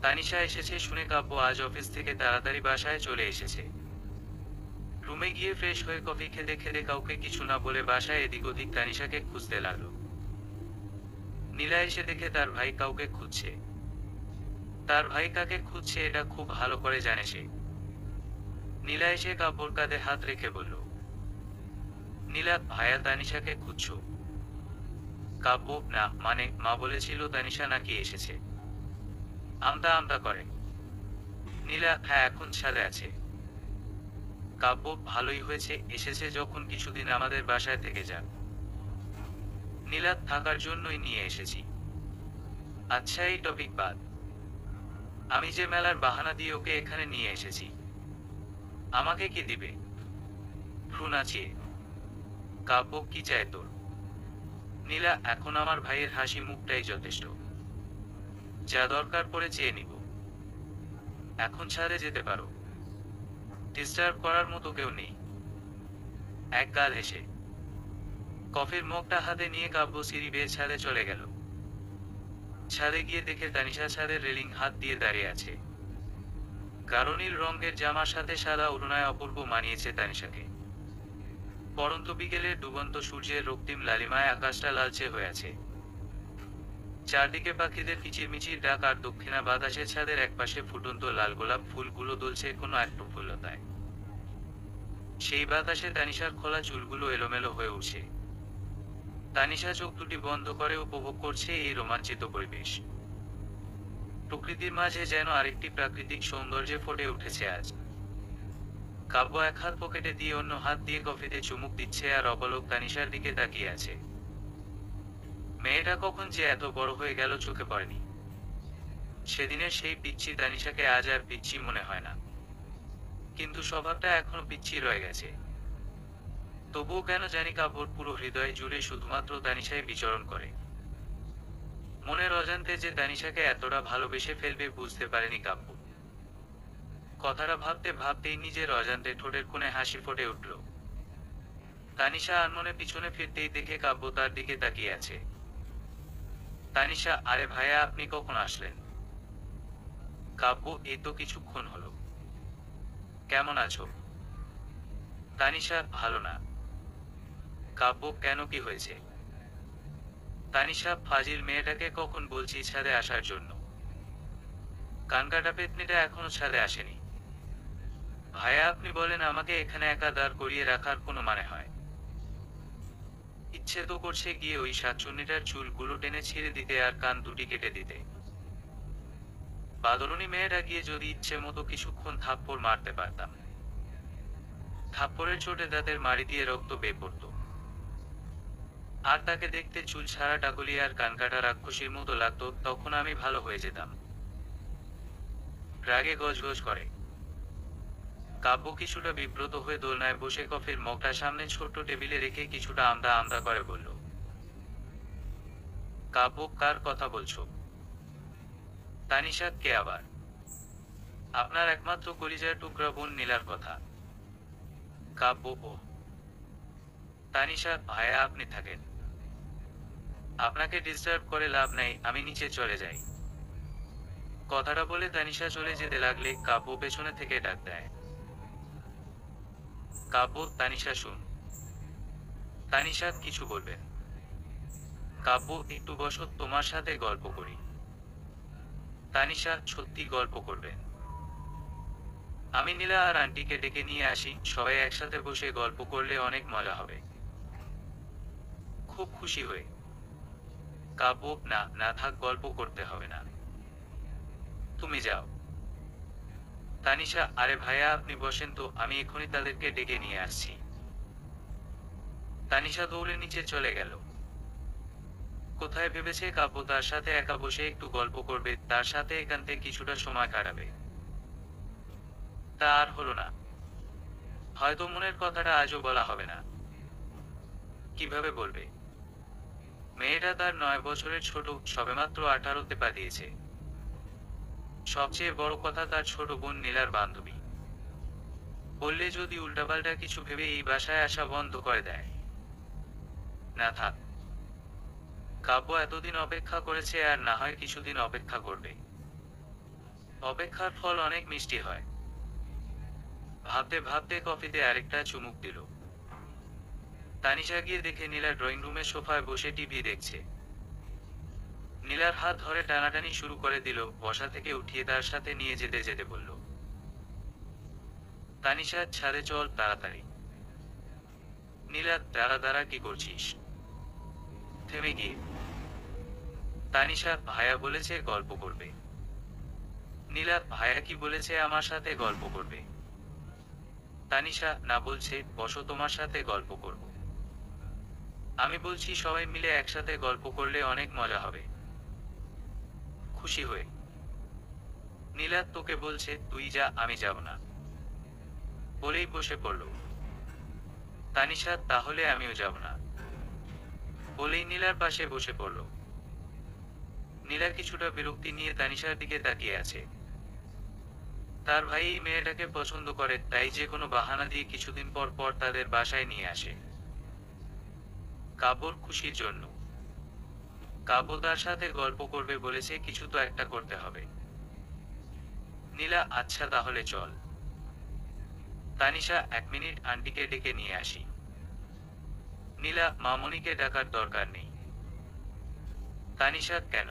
তানিশা এসেছে শুনে কাব্য আজ অফিস থেকে তাড়াতাড়ি বাসায় চলে এসেছে। রুমে গিয়ে ফ্রেশ হয়ে কফি খেতে খেতে কাউকে কিছু না বলে বাসায় এদিক ওদিক তানিশাকে খুঁজতে লাগলো। নীলা এসে দেখে তার ভাই কাউকে খুঁজছে। তার ভাই কাকে খুঁজছে এটা খুব ভালো করে জানে সে। নীলা এসে কাব্যর কাঁধে হাত রেখে বলল, নীলা ভাইয়া তানিশাকে খুঁজছো? কাব্য, না মানে মা বলেছিল তানিশা নাকি এসেছে। আমতা আমতা করে। নীলা, হ্যাঁ এখন ছাদে আছে। কাব্য, ভালোই হয়েছে এসেছে যখন কিছুদিন আমাদের বাসায় থেকে যাক। নীলা, থাকার জন্যই নিয়ে এসেছি। আচ্ছা এই টপিক বাদ। আমি যে মেলার বাহানা দিয়ে ওকে এখানে নিয়ে এসেছি, আমাকে কি দিবে? ভ্রু নাচিয়ে। কাব্য, কি চায় তোর? নীলা, এখন আমার ভাইয়ের হাসি মুখটাই যথেষ্ট। যা দরকার পড়ে চেয়ে নিব। এখন ছাদে যেতে পারো। ডিস্টার্ব করার মতো কেউ নেই। এক গাল হেসে কফির মগটা হাতে নিয়ে কাব্য সিঁড়ি বেয়ে ছাদে চলে গেল। ছাদে গিয়ে দেখে তানিশা ছাদের রেলিং হাত দিয়ে দাঁড়িয়ে আছে। গাঢ় নীল রঙের জামার সাথে সাদা ওড়নায় অপূর্ব মানিয়েছে তানিশাকে। পরন্ত বিকেলের ডুবন্ত সূর্যের রক্তিম লালিমায় আকাশটা লালচে হয়ে আছে। চারদিকে পাখিদের কিচিরমিচির ডাক আর দক্ষিণা বাতাসে ছাদের একপাশে ফুটন্ত লাল গোলাপ ফুলগুলো দুলছে কোনো এক প্রফুল্লতায়। সেই বাতাসে তানিশার খোলা চুলগুলো এলোমেলো হয়ে উঠছে। তানিশা চোখ দুটি বন্ধ করে উপভোগ করছে এই রোমাঞ্চিত পরিবেশ। প্রকৃতির মাঝে যেন আরেকটি প্রাকৃতিক সৌন্দর্যে ফুটে উঠেছে আজ। কাব্য এক হাত পকেটে দিয়ে অন্য হাত দিয়ে কফিতে চুমুক দিচ্ছে আর অপলক তানিশার দিকে তাকিয়ে আছে। মেয়েটা কখন যে এত বড় হয়ে গেল চোখে পড়েনি। সেদিনের সেই পিচ্চি তানিশাকে আজ আর পিচ্চি মনে হয় না। কিন্তু স্বভাবটা এখনো পিচ্চি রয়ে গেছে। তবুও কেন জানি কাব্যর পুরো হৃদয় জুড়ে শুধুমাত্র তানিশাই বিচরণ করে। মনের অজান্তে যে তানিশাকে এতটা ভালোবেসে ফেলবে বুঝতে পারেনি কাব্য। কথাটা ভাবতে ভাবতেই নিজের অজান্তে ঠোঁটের কোণে হাসি ফুটে উঠল। তানিশা আনমনে পিছনে ফিরতেই দেখে কাব্য তার দিকে তাকিয়ে আছে। তানিশা, আরে ভাইয়া আপনি কখন আসলেন? কাব্য, এই তো কিছুক্ষণ হলো। কেমন আছো? তানিশা, ভালো না। কাব্য, কেন কি হয়েছে? তানিশা, ফাজিল মেয়েটাকে কখন বলছি ছাদে আসার জন্য। কানকাটা পেতনিটা এখনো ছাদে আসেনি। ভাইয়া আপনি বলেন আমাকে এখানে একা দাঁড় করিয়ে রাখার কোনো মানে হয়? ইচ্ছে তো করছে গিয়ে ওই শাকচুন্নিটার চুলগুলো টেনে ছিঁড়ে দিতে আর কান দুটি কেটে দিতে। বাদরুনি মেয়েটা গিয়ে যদি ইচ্ছে মতো কিছুক্ষণ থাপ্পড় মারতে পারতাম। থাপ্পড়ের চোটে দাঁতের মাড়ি দিয়ে রক্ত বেয়ে পড়ত। আর তাকে দেখতে চুল ছাড়া টাকলি আর কানকাটা রাক্ষসীর মতো লাগতো, তখন আমি ভালো হয়ে যেতাম। রাগে গজগজ করে। কাব্য কিছুটা বিব্রত হয়ে দোলনায় বসে কফির মগটা সামনে ছোট্ট টেবিলে রেখে কিছুটা আমদা আমদা করে বলল, কাব্য, কার কথা বলছো? তানিশা, কে আবার? আপনার একমাত্র কলিজার টুকরা বোন নীলার কথা। কাব্য, ও। তানিশা, ভাইয়া আপনি থাকেন। আপনাকে ডিস্টার্ব করে লাভ নাই, আমি নিচে চলে যাই। কথাটা বলে তানিশা চলে যেতে লাগলে কাব্য পেছনে থেকে ডাক দেয়, কাব্য, তানিশা শুন। তানিশা, কিছু বলবেন? কাব্য, একটু বসো, তোমার সাথে গল্প করি। তানিশা, সত্যি গল্প করবেন? আমি নীলা আর আন্টিকে ডেকে নিয়ে আসি, সবাই একসাথে বসে গল্প করলে অনেক মজা হবে। খুব খুশি হয়ে। কাব্য, না না থাক, গল্প করতে হবে না, তুমি যাও। তানিশা, আরে ভাইয়া আপনি বসেন তো, আমি এখনই তাদেরকে ডেকে নিয়ে আসছি। তানিশা দৌড়ে নিচে চলে গেল। কোথায় ভেবেছে কাব্য তার সাথে একা বসে একটু গল্প করবে, তার সাথে একান্তে কিছুটা সময় কাটাবে। তা আর হলো না। হয়তো মনের কথাটা আজও বলা হবে না। কিভাবে বলবে? মেয়েটা তার 9 বছরের ছোট, সবেমাত্র 18তে পা দিয়েছে। সবচেয়ে বড় কথা, তার ছোট বোন নীলার বান্ধবী। বললে যদি উল্টাপাল্টা কিছু ভেবে এই বাসায় আসা বন্ধ করে দেয়। না থাক। কাব্য এতদিন অপেক্ষা করেছে আর না হয় কিছুদিন অপেক্ষা করবে। অপেক্ষার ফল অনেক মিষ্টি হয়। ভাবতে ভাবতে কফিতে আরেকটা চুমুক দিল। তানিশা গিয়ে দেখে নীলা ড্রয়িং রুমের সোফায় বসে টিভি দেখছে। নীলার হাত ধরে টানাটানি শুরু করে দিল, বসা থেকে উঠিয়ে তার সাথে নিয়ে যেতে যেতে বলল, তানিশা ছাদে চল তাড়াতাড়ি। নীলা দাঁড়া দাঁড়া, কি করছিস? থেমে গিয়ে। তানিশা ভাইয়া বলেছে গল্প করবে। নীলা ভাইয়া কি বলেছে আমার সাথে গল্প করবে? তানিশা না, বলছে বসো তোমার সাথে গল্প করব। আমি বলছি সবাই মিলে একসাথে গল্প করলে অনেক মজা হবে। খুশি হয়ে। নীলা তোকে বলছে তুই যা, আমি যাব না। বলেই বসে পড়ল। তানিশা তাহলে আমিও যাব না। বলেই নীলার পাশে বসে পড়ল। নীলা কিছুটা বিরক্তি নিয়ে তানিশার দিকে তাকিয়ে আছে। তার ভাই এই মেয়েটাকে পছন্দ করে, তাই যে কোনো বাহানা দিয়ে কিছুদিন পর পর তাদের বাসায় নিয়ে আসে কাব্যর খুশির জন্য। কাব্য তার সাথে গল্প করবে বলেছে, কিছু তো একটা করতে হবে। নীলা আচ্ছা তাহলে চল। তানিশা 1 মিনিট, আন্টিকে ডেকে নিয়ে আসি। নীলা মামনিকে ডাকার দরকার নেই। তানিশা কেন?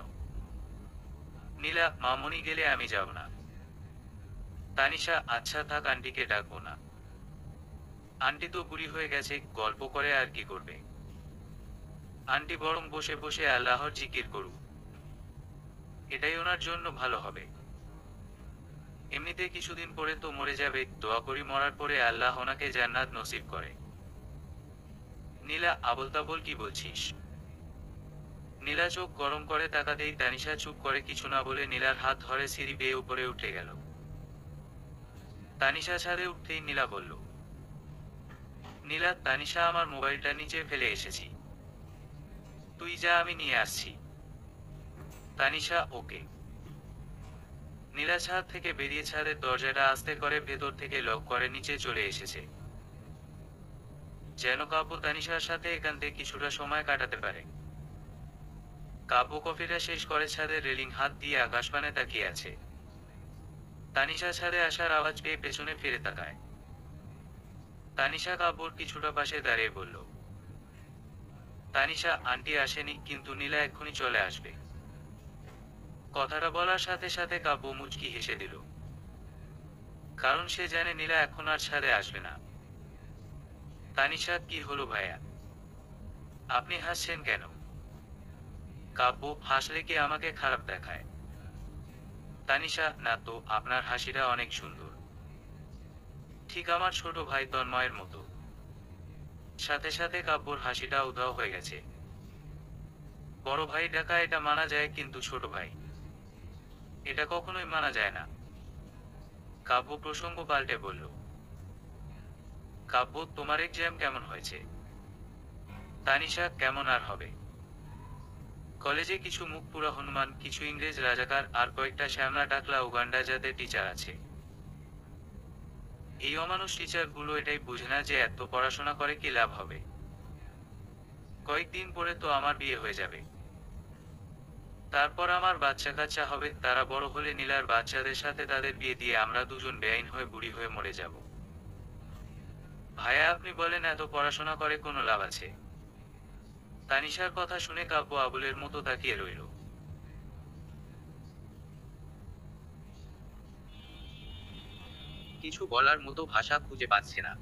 নীলা মামনি গেলে আমি যাব না। তানিশা আচ্ছা থাক, আন্টিকে ডাকবো না। আন্টি তো বুড়ি হয়ে গেছে, গল্প করে আর কি করবে? আন্টি বরং বসে বসে আল্লাহর জিকির করুক, এটাই ওনার জন্য ভালো হবে। এমনিতে কিছুদিন পরে তো মরে যাবে, দোয়া করি মরার পরে আল্লাহ ওনাকে জান্নাত নসিব করে। নীলা আবোল তাবোল কি বলছিস? নীলা চোখ গরম করে তাকাতেই তানিশা চুপ করে কিছু না বলে নীলার হাত ধরে সিঁড়ি বেয়ে উপরে উঠে গেল। তানিশা ছাদে উঠতেই নীলা বলল, নীলা তানিশা আমার মোবাইলটা নিচে ফেলে এসেছি, তুই যা আমি নিয়ে আসছি। তানিশা ওকে। নীলা ছাদ থেকে বেরিয়ে ছাদের দরজাটা আস্তে করে ভেতর থেকে লক করে নিচে চলে এসেছে, যেন কাব্য তানিশার সাথে একান্তে কিছুটা সময় কাটাতে পারে। কাব্য কফিটা শেষ করে ছাদের রেলিং হাত দিয়ে আকাশপানে তাকিয়ে আছে। তানিশা ছাদে আসার আওয়াজ পেয়ে পেছনে ফিরে তাকায়। তানিশা কাব্যর কিছুটা পাশে দাঁড়িয়ে বলল, তানিশা আন্টি আসেনি, কিন্তু নীলা এক্ষুনি চলে আসবে। কথাটা বলার সাথে সাথে কাব্য মুচকি হেসে দিল, কারণ সে জানে নীলা এখন আর ছাদে আসবে না। তানিশা কি হলো ভাইয়া, আপনি হাসছেন কেন? কাব্য হাসলে কি আমাকে খারাপ দেখায়? তানিশা না তো, আপনার হাসিটা অনেক সুন্দর, ঠিক আমার ছোট ভাই তন্ময়ের মতো। সাথে সাথে কাব্যর হাসিটা উধাও হয়ে গেছে। বড় ভাই ডাকা এটা মানা যায়, কিন্তু ছোট ভাই এটা কখনোই মানা যায় না। কাব্য প্রসঙ্গ পাল্টে বলল, কাব্য তোমার এক্সাম কেমন হয়েছে? তানিশা কেমন আর হবে, কলেজে কিছু মুখ পুরা হনুমান, কিছু ইংরেজ রাজাকার আর কয়েকটা শ্যামলা টাকলা উগান্ডা জাতের টিচার আছে। এই অমানুষ টিচারগুলো এটাই বুঝে না যে এত পড়াশোনা করে কি লাভ হবে। কয়েকদিন পরে তো আমার বিয়ে হয়ে যাবে, তারপর আমার বাচ্চা কাচ্চা হবে, তারা বড় হলে নীলার বাচ্চাদের সাথে তাদের বিয়ে দিয়ে আমরা দুজন বেআইন হয়ে বুড়ি হয়ে মরে যাব। ভাইয়া আপনি বলেন এত পড়াশোনা করে কোনো লাভ আছে? তানিশার কথা শুনে কাব্য আবুলের মতো তাকিয়ে রইল। কিছু বলার মতো ভাষা খুঁজে পাচ্ছে না।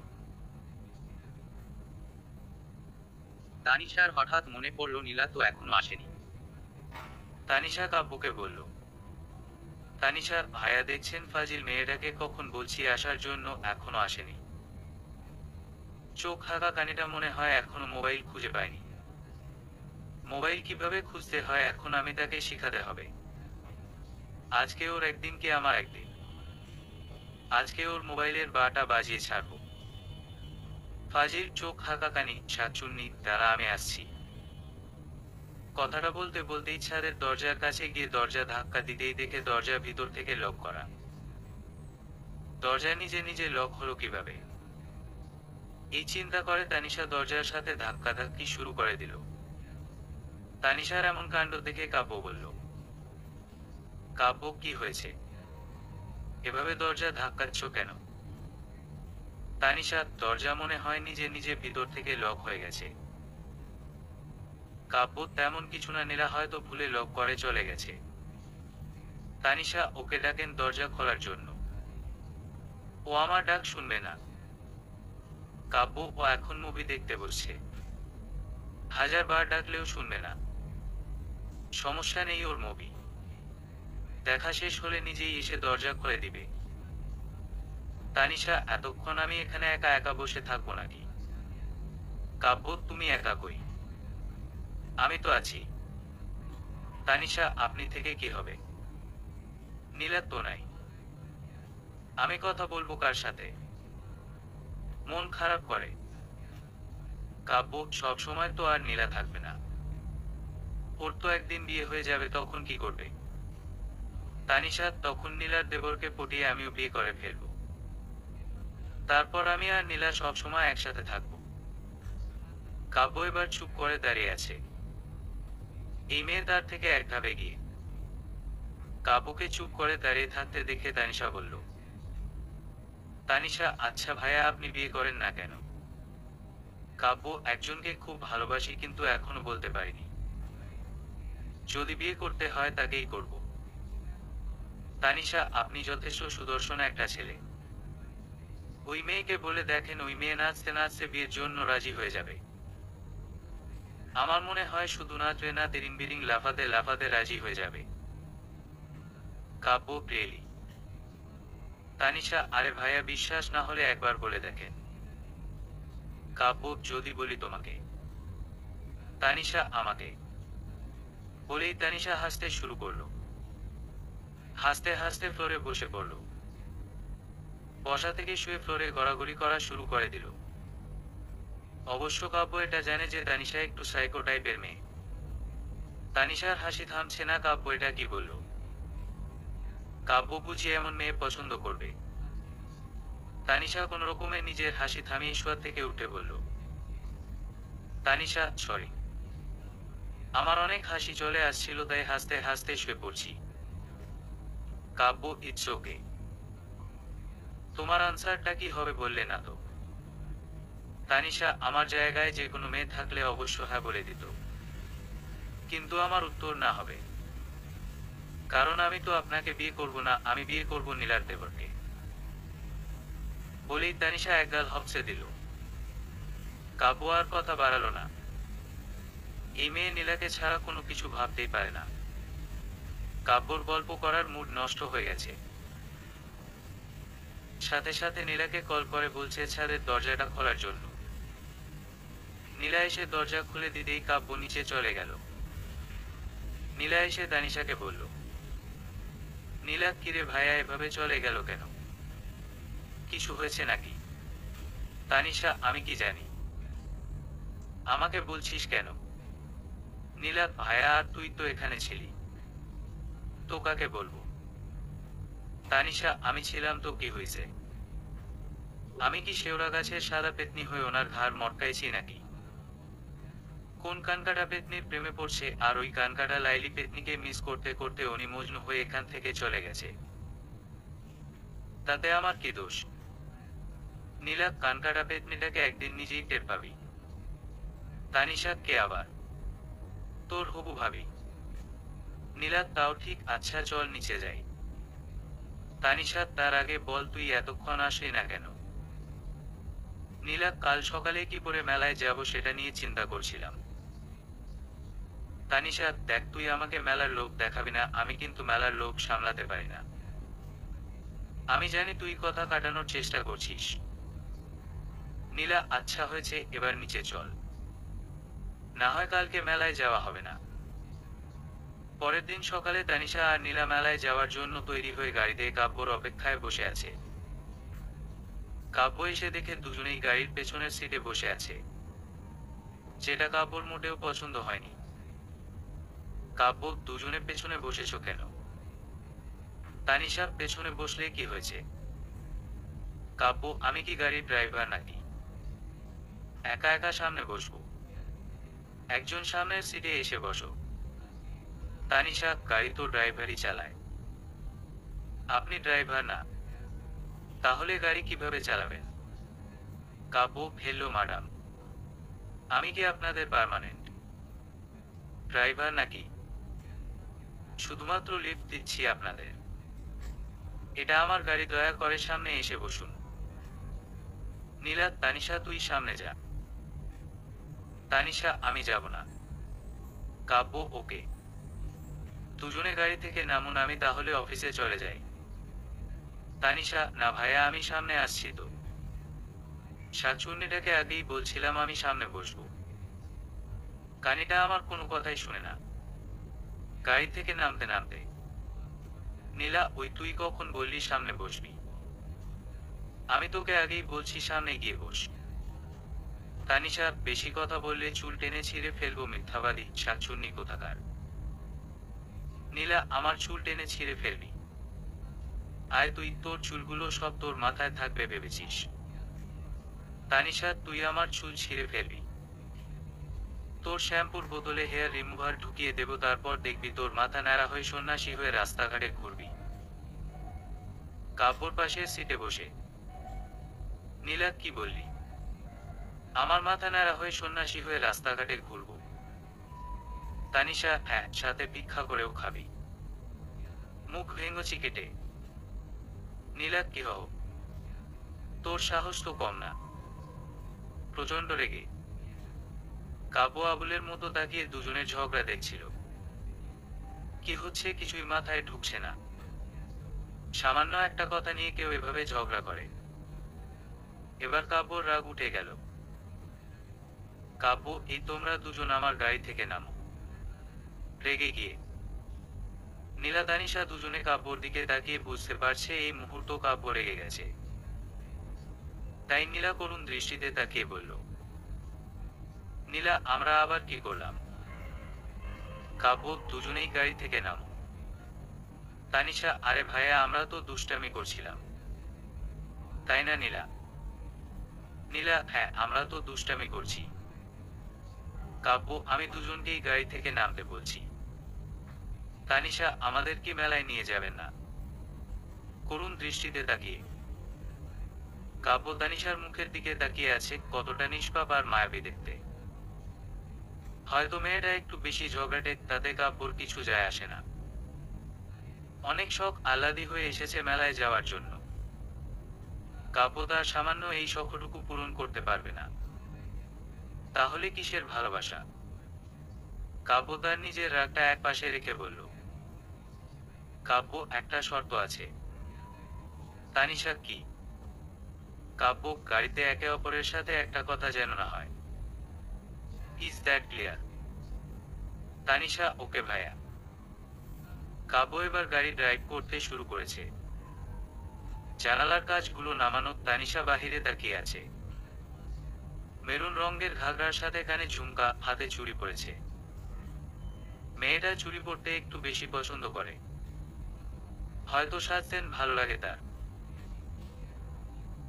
তানিশার হঠাৎ মনে পড়ল নীলা তো এখনো আসেনি। তানিশা কাব্যকে বলল, তানিশা ভাইয়া দেখছেন ফাজিল মেয়েটাকে, কখন বলছি আসার জন্য, এখনো আসেনি। চোখ হাঁকা কানিটা মনে হয় এখনো মোবাইল খুঁজে পায়নি। মোবাইল কিভাবে খুঁজতে হয় এখন আমি তাকে শিখাতে হবে। আজকে ওর একদিন কি আমার একদিন। আজকে ওর মোবাইলের বাটা বাজিয়ে ছাড়বো। ফাজিল চোখ হাঁকা কানি, শাকচুন্নি, দাঁড়া আমি আসছি। কথাটা বলতে বলতেই ছাদের দরজার কাছে গিয়ে দরজা ধাক্কা দিতেই দেখে দরজা ভিতর থেকে লক করা। দরজা নিজে নিজে লক হলো কিভাবে? এই চিন্তা করে তানিশা দরজার সাথে ধাক্কাধাক্কি শুরু করে দিল। তানিশার এমন কাণ্ড দেখে কাব্য বলল, কাব্য কি হয়েছে? এভাবে দরজা ধাক্কাচ্ছ কেন? তানিশা, দরজা মনে হয় নিজে নিজে ভিতর থেকে লক হয়ে গেছে। কাব্য, তেমন কিছু না, নীলা হয়তো ভুলে লক করে চলে গেছে। তানিশা, ওকে ডাকেন দরজা খোলার জন্য। ও আমার ডাক শুনবে না। কাব্য, ও এখন মুভি দেখতে বসছে। 1000 বার ডাকলেও শুনবে না। সমস্যা নেই, ওর মুভি দেখা শেষ হলে নিজেই এসে দরজা খুলে দিবে। তানিশা, এতক্ষণ আমি এখানে একা একা বসে থাকবো নাকি? কাব্য, তুমি একা কই? আমি তো আছি। তানিশা, আপনি থেকে কি হবে? নীলা তো নাই। আমি কথা বলবো কার সাথে? মন খারাপ করে। কাব্য, সব সময় তো আর নীলা থাকবে না। ওর তো একদিন বিয়ে হয়ে যাবে, তখন কি করবে? তানিশা, তখন নীলার দেবরকে পটিয়ে আমিও বিয়ে করে ফেলবো। তারপর আমি আর নীলা সব সময় একসাথে থাকবো। কাব্য এবার চুপ করে দাঁড়িয়ে আছে। এই মেয়ে তার থেকে এক ধাপে গিয়ে। কাব্যকে চুপ করে দাঁড়িয়ে থাকতে দেখে তানিশা বলল, তানিশা, আচ্ছা ভাইয়া, আপনি বিয়ে করেন না কেন? কাব্য, একজনকে খুব ভালোবাসি, কিন্তু এখনো বলতে পারিনি। যদি বিয়ে করতে হয় তাকেই করব। তানিশা, আপনি যথেষ্ট সুদর্শন একটা ছেলে। ওই মেয়েকে বলে দেখেন, ওই মেয়ে নাচতে নাচতে বিয়ের জন্য রাজি হয়ে যাবে। আমার মনে হয় শুধু নাচবে না, তিরিং বিরিং লাফাতে লাফাতে রাজি হয়ে যাবে। কাব্য, রিয়েলি? তানিশা, আরে ভাইয়া, বিশ্বাস না হলে একবার বলে দেখেন। কাব্য, যদি বলি তোমাকে? তানিশা, আমাকে? বলেই তানিশা হাসতে শুরু করলো। হাসতে হাসতে ফ্লোরে বসে পড়ল। বসা থেকে শুয়ে ফ্লোরে গড়াগড়ি করা শুরু করে দিল। অবশ্য কাব্য এটা জানে যে তানিশা একটু সাইকো টাইপের মেয়ে। তানিশার হাসি থামছে না। কাব্য এটা কি বলল? কাব্য বুঝি এমন মেয়ে পছন্দ করবে? তানিশা কোন রকমে নিজের হাসি থামিয়ে শোয়া থেকে উঠে বলল, তানিশা, সরি। আমার অনেক হাসি চলে আসছিল, তাই হাসতে হাসতে শুয়ে পড়ছি। কাব্য, ইটস ওকে। তোমার আনসারটা কি হবে বললে না তো? তানিশা, আমার জায়গায় যে কোনো মেয়ে থাকলে অবশ্য হ্যাঁ বলে দিত, কিন্তু আমার উত্তর না হবে। কারণ আমি তো আপনাকে বিয়ে করব না, আমি বিয়ে করব নীলার দেবরকে। বলেই তানিশা একগাল হপসে দিল। কাব্য আর কথা বাড়ালো না। এই মেয়ে নীলাকে ছাড়া কোনো কিছু ভাবতেই পারে না। কাব্যর গল্প করার মুড নষ্ট হয়ে গেছে। সাথে সাথে নীলাকে কল করে বলছে ছাদের দরজাটা খোলার জন্য। নীলা এসে দরজা খুলে দিতেই কাব্য নিচে চলে গেল। নীলা এসে তানিশাকে বলল, নীলা, কিরে ভাইয়া, এভাবে চলে গেল কেন? কিছু হয়েছে নাকি? তানিশা, আমি কি জানি। আমাকে বলছিস কেন? নীলা, ভাইয়া আর তুই তো এখানে ছিলি, তো কাকে বলবো? তানিশা, আমি ছিলাম তো কি হয়েছে? আমি কি শেওড়া গাছের সাদা পেতনি হয়ে ওনার ঘাড় মটকাইছি নাকি? কোন কানকাটা পেতনির প্রেমে পড়ছে, আর ওই কানকাটা লাইলি পেতনিকে মিস করতে করতে উনি মজনু হয়ে এখান থেকে চলে গেছে। তাতে আমার কি দোষ? নীলা, কানকাটা পেতনিটাকে একদিন নিজেই টের পাবি। তানিশা, কে আবার? তোর হবু ভাবি। নীলা, তাও ঠিক, আচ্ছা চল নিচে যাই। তানিশা, তার আগে বল, তুই এতক্ষণ আসলি না কেন? নীলা, কাল সকালে কি করে মেলায় যাব সেটা নিয়ে চিন্তা করছিলাম। তানিশা, দেখ, তুই আমাকে মেলার লোক দেখাবি না, আমি কিন্তু মেলার লোক সামলাতে পারি না। আমি জানি তুই কথা কাটানোর চেষ্টা করছিস। নীলা, আচ্ছা হয়েছে, এবার নিচে চল। না হয় কালকে মেলায় যাওয়া হবে না। পরের দিন সকালে তানিশা আর নীলা মেলায় যাওয়ার জন্য তৈরি হয়ে গাড়িতে কাব্যর অপেক্ষায় বসে আছে। কাব্য এসে দেখে দুজনেই গাড়ির পেছনের সিটে বসে আছে, যেটা কাব্যর মোটেও পছন্দ হয়নি। কাব্য, দুজনে পেছনে বসেছ কেন? তানিশা, পেছনে বসলে কি হয়েছে? কাব্য, আমি কি গাড়ির ড্রাইভার নাকি? একা একা সামনে বসবো? একজন সামনের সিটে এসে বসো। তানিশা, গাড়ি তো ড্রাইভারই চালায়। আপনি ড্রাইভার না, তাহলে গাড়ি কিভাবে চালাবেন? কাব্য, হেলো ম্যাডাম, আমি কি আপনাদের পার্মানেন্ট ড্রাইভার নাকি? শুধুমাত্র লিফট দিচ্ছি আপনাদের। এটা আমার গাড়ি, দয়া করে সামনে এসে বসুন। নীলা, তানিশা তুই সামনে যা। তানিশা, আমি যাব না। কাব্য, ওকে। দুজনে গাড়ি থেকে নামুন, আমি তাহলে অফিসে চলে যাই। তানিশা, না ভাইয়া, আমি সামনে আসছি তো। শাকচুন্নিটাকে আগেই বলছিলাম আমি সামনে বসবো। কানিটা আমার কোনো কথাই শুনে না। গাড়ি থেকে নামতে নামতে নীলা, ওই তুই কখন বললি সামনে বসবি? আমি তোকে আগেই বলছি সামনে গিয়ে বস। তানিশা, বেশি কথা বললে চুল টেনে ছিঁড়ে ফেলবো, মিথ্যাবাদী শাকচুন্নি কোথাকার। নীলা, আমার চুল টেনে ছিঁড়ে ফেলবি? আয় তুই, তোর চুলগুলো সব তোর মাথায় থাকবে ভেবেছিস? তানিশা, তুই আমার চুল ছিঁড়ে ফেলবি? তোর শ্যাম্পুর বোতলে হেয়ার রিমুভার ঢুকিয়ে দেব, তারপর দেখবি তোর মাথা ন্যাড়া হয়ে সন্ন্যাসী হয়ে রাস্তাঘাটে ঘুরবি। কাব্যর পাশে সিটে বসে নীলা, কি বললি? আমার মাথা ন্যাড়া হয়ে সন্ন্যাসী হয়ে রাস্তাঘাটে ঘুরবো? তানিশা, হ্যাঁ, সাথে ভিক্ষা করেও খাবি। মুখ ভেঙচি কেটে নীলা, কি হও, তোর সাহস তো কম না। প্রচন্ড রেগে কাব্য আবুলের মতো তাকিয়ে দুজনের ঝগড়া দেখছিল। কি হচ্ছে কিছুই মাথায় ঢুকছে না। সামান্য একটা কথা নিয়ে কেউ এভাবে ঝগড়া করে? এবার কাব্যর রাগ উঠে গেল। কাব্য, এই তোমরা দুজন আমার গাড়ি থেকে নামো। রেগে গিয়ে নীলা, তানিশা দুজনে কাব্যর দিকে তাকিয়ে বুঝতে পারছে এই মুহূর্ত কাব্য রেগে গেছে। তাই নীলা করুণ দৃষ্টিতে তাকিয়ে বলল, নীলা, আমরা আবার কি করলাম? কাব্য, দুজনেই গাড়ি থেকে নামো। তানিশা, আরে ভাইয়া, আমরা তো দুষ্টামি করছিলাম, তাই না নীলা? নীলা, হ্যাঁ, আমরা তো দুষ্টামি করছি। কাব্য, আমি দুজনকেই গাড়ি থেকে নামতে বলছি। তানিশা, আমাদের কি মেলায় নিয়ে যাবেন না? করুণ দৃষ্টিতে তাকিয়ে কাব্য তানিশার মুখের দিকে তাকিয়ে আছে, কতটা নিষ্পাপ আর মায়াবী দেখতে। হয়তো মেয়েটা একটু বেশি ঝগড়াটে, তাতে কাব্যর কিছু যায় আসে না। অনেক শখ আহ্লাদি হয়ে এসেছে মেলায় যাওয়ার জন্য। কাব্য তার সামান্য এই শখটুকু পূরণ করতে পারবে না। তাহলে কিসের ভালোবাসা? কাব্য তার নিজের রাগটা এক পাশে রেখে বলল, কাব্য, একটা শর্ত আছে। তানিশা, কি? কাব্য, গাড়িতে একে অপরের সাথে একটা কথা যেন না হয়। Is that clear? Tanisha, okay ভাইয়া। কাব্য এবার গাড়ি ড্রাইভ করতে শুরু করেছে। জানালার কাজগুলো নামানো, তানিশা বাহিরে তাকিয়ে আছে। মেরুন রঙের ঘাগরার সাথে কানে ঝুমকা, হাতে চুড়ি পরেছে। মেয়েটা চুড়ি পরতে একটু বেশি পছন্দ করে। হয়তো সাজতেন ভালো লাগে তার।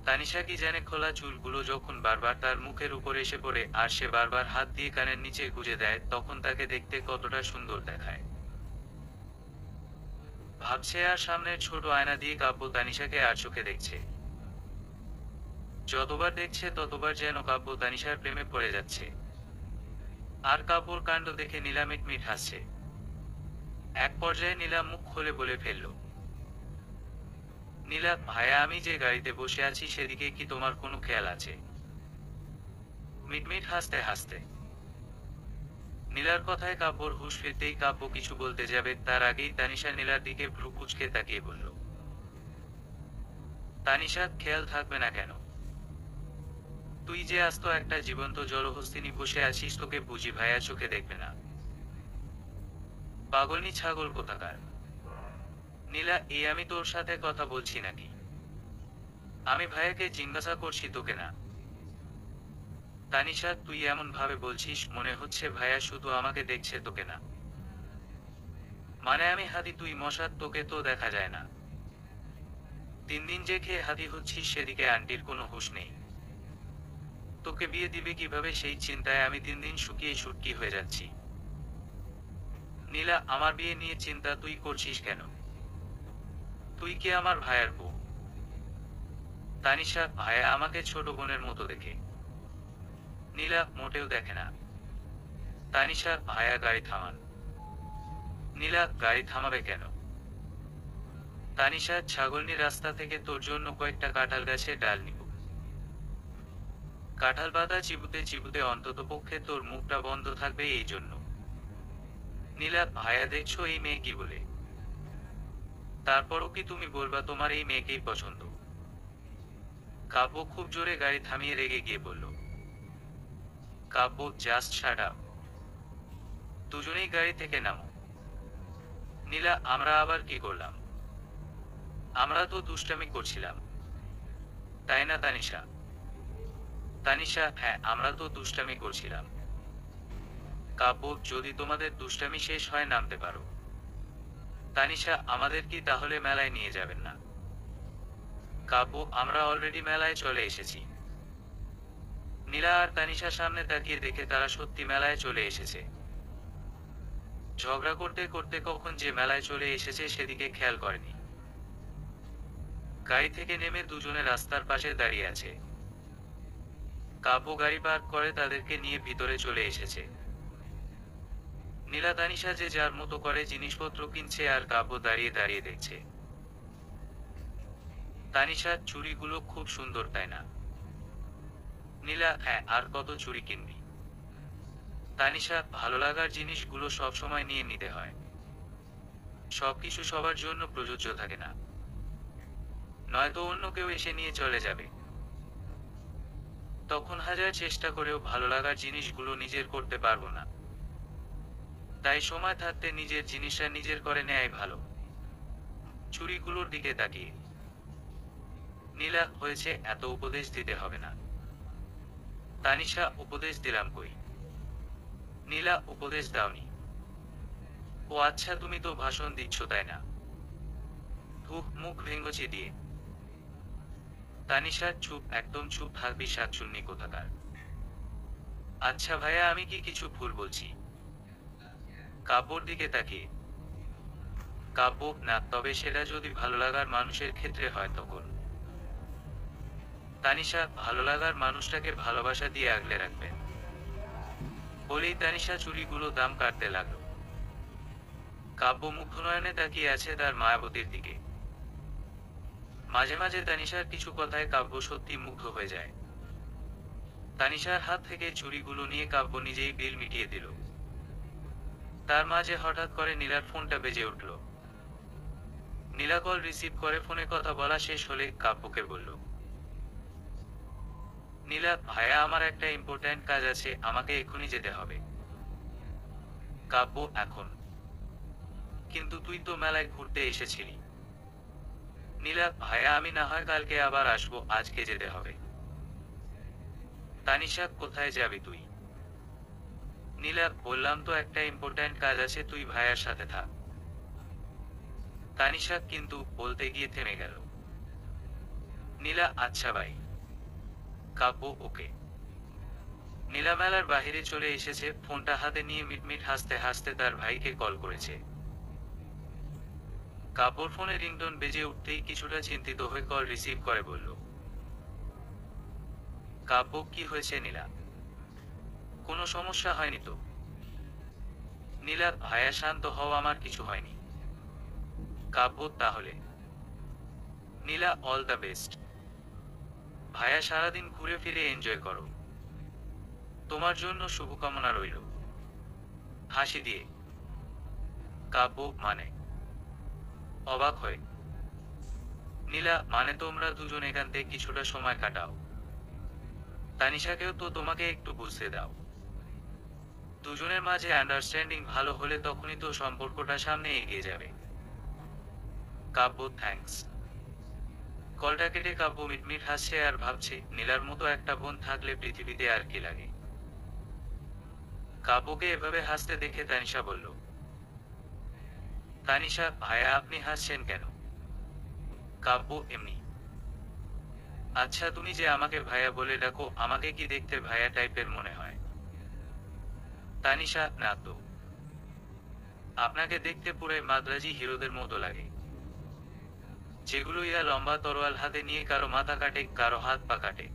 তানিশা কি জানে, খোলা চুলগুলো যখন বারবার তার মুখের উপর এসে পড়ে আর সে বারবার হাত দিয়ে কানের নিচে গুজে দেয়, তখন তাকে দেখতে কতটা সুন্দর দেখায়। ভাবছে, আর সামনের ছোট আয়না দিয়ে কাব্য তানিশাকে আর চোখে দেখছে। যতবার দেখছে ততবার যেন কাব্য তানিশার প্রেমে পড়ে যাচ্ছে। আর কাব্যর কাণ্ড দেখে নীলা মিটমিট হাসছে। এক পর্যায়ে নীলা মুখ খুলে বলে ফেলল, নীলা ভাইয়া, আমি যে গাড়িতে বসে আছি সেদিকে কি তোমার কোনো খেয়াল আছে? মিটমিট হাসতে হাসতে নীলার কথায় কাব্যর হুঁশ ফিরতেই কাব্য কিছু বলতে যাবে, তার আগেই তানিশা নীলার দিকে ভ্রু কুঁচকে তাকিয়ে বলল, তানিশা, খেয়াল থাকবে না কেন? তুই যে আস্ত একটা জীবন্ত জলহস্তিনী বসে আছিস, তোকে বুঝি ভাইয়া চোখে দেখবে না? পাগলনি ছাগল কোথাকার। নীলা, এই আমি তোর সাথে কথা বলছি নাকি? আমি ভাইয়াকে জিজ্ঞাসা করছি, তোকে না। তানিশা, তুই এমন ভাবে বলছিস, মনে হচ্ছে ভাইয়া শুধু আমাকে দেখছে, তোকে না। মানে আমি হাতি, তুই মশা, তোকে তো দেখা যায় না। 3 দিন যে খেয়ে হাতি হচ্ছিস, সেদিকে আন্টির কোনো হুঁশ নেই। তোকে বিয়ে দিবে কিভাবে সেই চিন্তায় আমি 3 দিন শুকিয়ে শুটকি হয়ে যাচ্ছি। নীলা, আমার বিয়ে নিয়ে চিন্তা তুই করছিস কেন? তুই কি আমার ভাইয়ের বউ? তানিশা: ভাইয়া আমাকে ছোট বোনের মতো দেখে। নীলা: মোটেও দেখে না। তানিশা: ভাইয়া গাড়ি থামান। নীলা: গাড়ি থামাবে কেন? তানিশা: ছাগলনি রাস্তা থেকে তোর জন্য কয়েকটা কাঁঠাল গাছের ডাল নিব। কাঁঠাল পাতা চিবুতে চিবুতে অন্ততপক্ষে তোর মুখটা বন্ধ থাকবে এই জন্য। নীলা: ভাইয়া দেখছো এই মেয়ে কি বলে? তারপরও কি তুমি বলবা তোমার এই মেয়েকেই পছন্দ? কাব্য খুব জোরে গাড়ি থামিয়ে রেগে গিয়ে বলল। কাব্য: জাস্ট শাট আপ। দুজনেই গাড়ি থেকে নামো। নীলা: আমরা আবার কি করলাম? আমরা তো দুষ্টামি করছিলাম, তাই না তানিশা? তানিশা: হ্যাঁ, আমরা তো দুষ্টামি করছিলাম। কাব্য: যদি তোমাদের দুষ্টামি শেষ হয় নামতে পারো। তানিশা: আমাদের কি তাহলে মেলায় নিয়ে যাবেন না? কাব্য: আমরা অলরেডি মেলায় চলে এসেছি। নীলা আর তানিশা সামনে তাকিয়ে দেখে তারা সত্যি মেলায় চলে এসেছে। ঝগড়া করতে করতে কখন যে মেলায় চলে এসেছে সেদিকে খেয়াল করেনি। গাড়ি থেকে নেমে দুজনে রাস্তার পাশে দাঁড়িয়ে আছে। কাব্য গাড়ি পার্ক করে তাদেরকে নিয়ে ভিতরে চলে এসেছে। নীলা তানিশা যে যার মতো করে জিনিসপত্র কিনছে আর কাব্য দাঁড়িয়ে দাঁড়িয়ে দেখছে। তানিশা: চুড়িগুলো খুব সুন্দর তাই না? নীলা: হ্যাঁ, আর কত চুড়ি কিনবি? তানিশা: ভালো লাগার জিনিসগুলো সবসময় নিয়ে নিতে হয়। সবকিছু সবার জন্য প্রযোজ্য থাকে না, নয়তো অন্য কেউ এসে নিয়ে চলে যাবে। তখন হাজার চেষ্টা করেও ভালো লাগার জিনিসগুলো নিজের করতে পারবো না। তাই সময় থাকতে নিজের জিনিসটা নিজের করে নেয়াই ভালো। চুড়িগুলোর দিকে তাকিয়ে নীলা: হয়েছে, এত উপদেশ দিতে হবে না। তানিশা: উপদেশ দিলাম কই? নীলা: উপদেশ দাওনি? ও আচ্ছা, তুমি তো ভাষণ দিচ্ছ তাই না? মুখ ভেঙচি দিয়ে। তানিশা: চুপ, একদম চুপ থাকবি শাকচুন্নি কোথাকার। আচ্ছা ভাইয়া, আমি কি কিছু ভুল বলছি? কাব্যর দিকে তাকিয়ে কাব্য: না, তবে সেটা যদি ভালো লাগার মানুষের ক্ষেত্রে হয় তখন। তানিশা: ভালো লাগার মানুষটাকে ভালোবাসা দিয়ে আগলে রাখবেন। বলেই তানিশা চুড়িগুলো দাম কাটতে লাগলো। কাব্য মুগ্ধনয়নে তাকিয়ে আছে তার মায়াবতীর দিকে। মাঝে মাঝে তানিশার কিছু কথায় কাব্য সত্যি মুগ্ধ হয়ে যায়। তানিশার হাত থেকে চুড়িগুলো নিয়ে কাব্য নিজেই বিল মিটিয়ে দিল। তার মাঝে হঠাৎ করে নীলার ফোনটা বেজে উঠল। নীলা কল রিসিভ করে ফোনে কথা বলা শেষ হলে কাব্যকে বলল। নীলা: ভাইয়া, আমার একটা ইম্পর্ট্যান্ট কাজ আছে, আমাকে এক্ষুনি যেতে হবে। কাব্য: এখন? কিন্তু তুই তো মেলায় ঘুরতে এসেছিলি। নীলা: ভাইয়া, আমি না হয় কালকে আবার আসবো, আজকে যেতে হবে। তানিশা: কোথায় যাবি তুই? নীলা: বললাম তো একটা ইম্পর্ট্যান্ট কাজ আছে, তুই ভাইয়ার সাথে থাক। তানিশা কিন্তু বলতে গিয়ে থেমে গেল। নীলা: আচ্ছা ভাই। কাব্য: ওকে। নীলা মেলার বাহিরে চলে এসেছে, ফোনটা হাতে নিয়ে মিটমিট হাসতে হাসতে তার ভাইকে কল করেছে। কাব্যর ফোনে রিংটোন বেজে উঠতেই কিছুটা চিন্তিত হয়ে কল রিসিভ করে বলল। কাব্য: কি হয়েছে নীলা? কোনো সমস্যা হয়নি তো? নীলা: ভাইয়া শান্ত হও, আমার কিছু হয়নি। কাব্য: তাহলে? নীলা: অল দ্য বেস্ট। ভাইয়া সারাদিন ঘুরে ফিরে এনজয় করো। তোমার জন্য শুভকামনা রইল। হাসি দিয়ে। কাব্য: মানে? অবাক হয়ে। নীলা: মানে তোমরা দুজন একান্তে কিছুটা সময় কাটাও। তানিশাকেও তো তোমাকে একটু বুঝতে দাও। দুজনের মাঝে আন্ডারস্ট্যান্ডিং ভালো হলে তখনই তো সম্পর্কটা সামনে এগিয়ে যাবে। কাব্য: থ্যাঙ্কস। কলটা কেটে কাব্য মিটমিট হাসছে আর ভাবছে, নীলার মতো একটা বোন থাকলে পৃথিবীতে আর কি লাগে। কাব্যকে এভাবে হাসতে দেখে তানিশা বলল। তানিশা: ভাইয়া, আপনি হাসছেন কেন? কাব্য: এমনি। আচ্ছা, তুমি যে আমাকে ভাইয়া বলে ডাকো, আমাকে কি দেখতে ভাইয়া টাইপের মনে হয়? তানিশা: না তো। আপনাকে দেখতে পুরাই মাদ্রাজি হিরোদের মতো লাগে। যেগুলো ইয়া লম্বা তরোয়াল হাতে নিয়ে কারো মাথা কাটে, কারো হাত পা কাটে।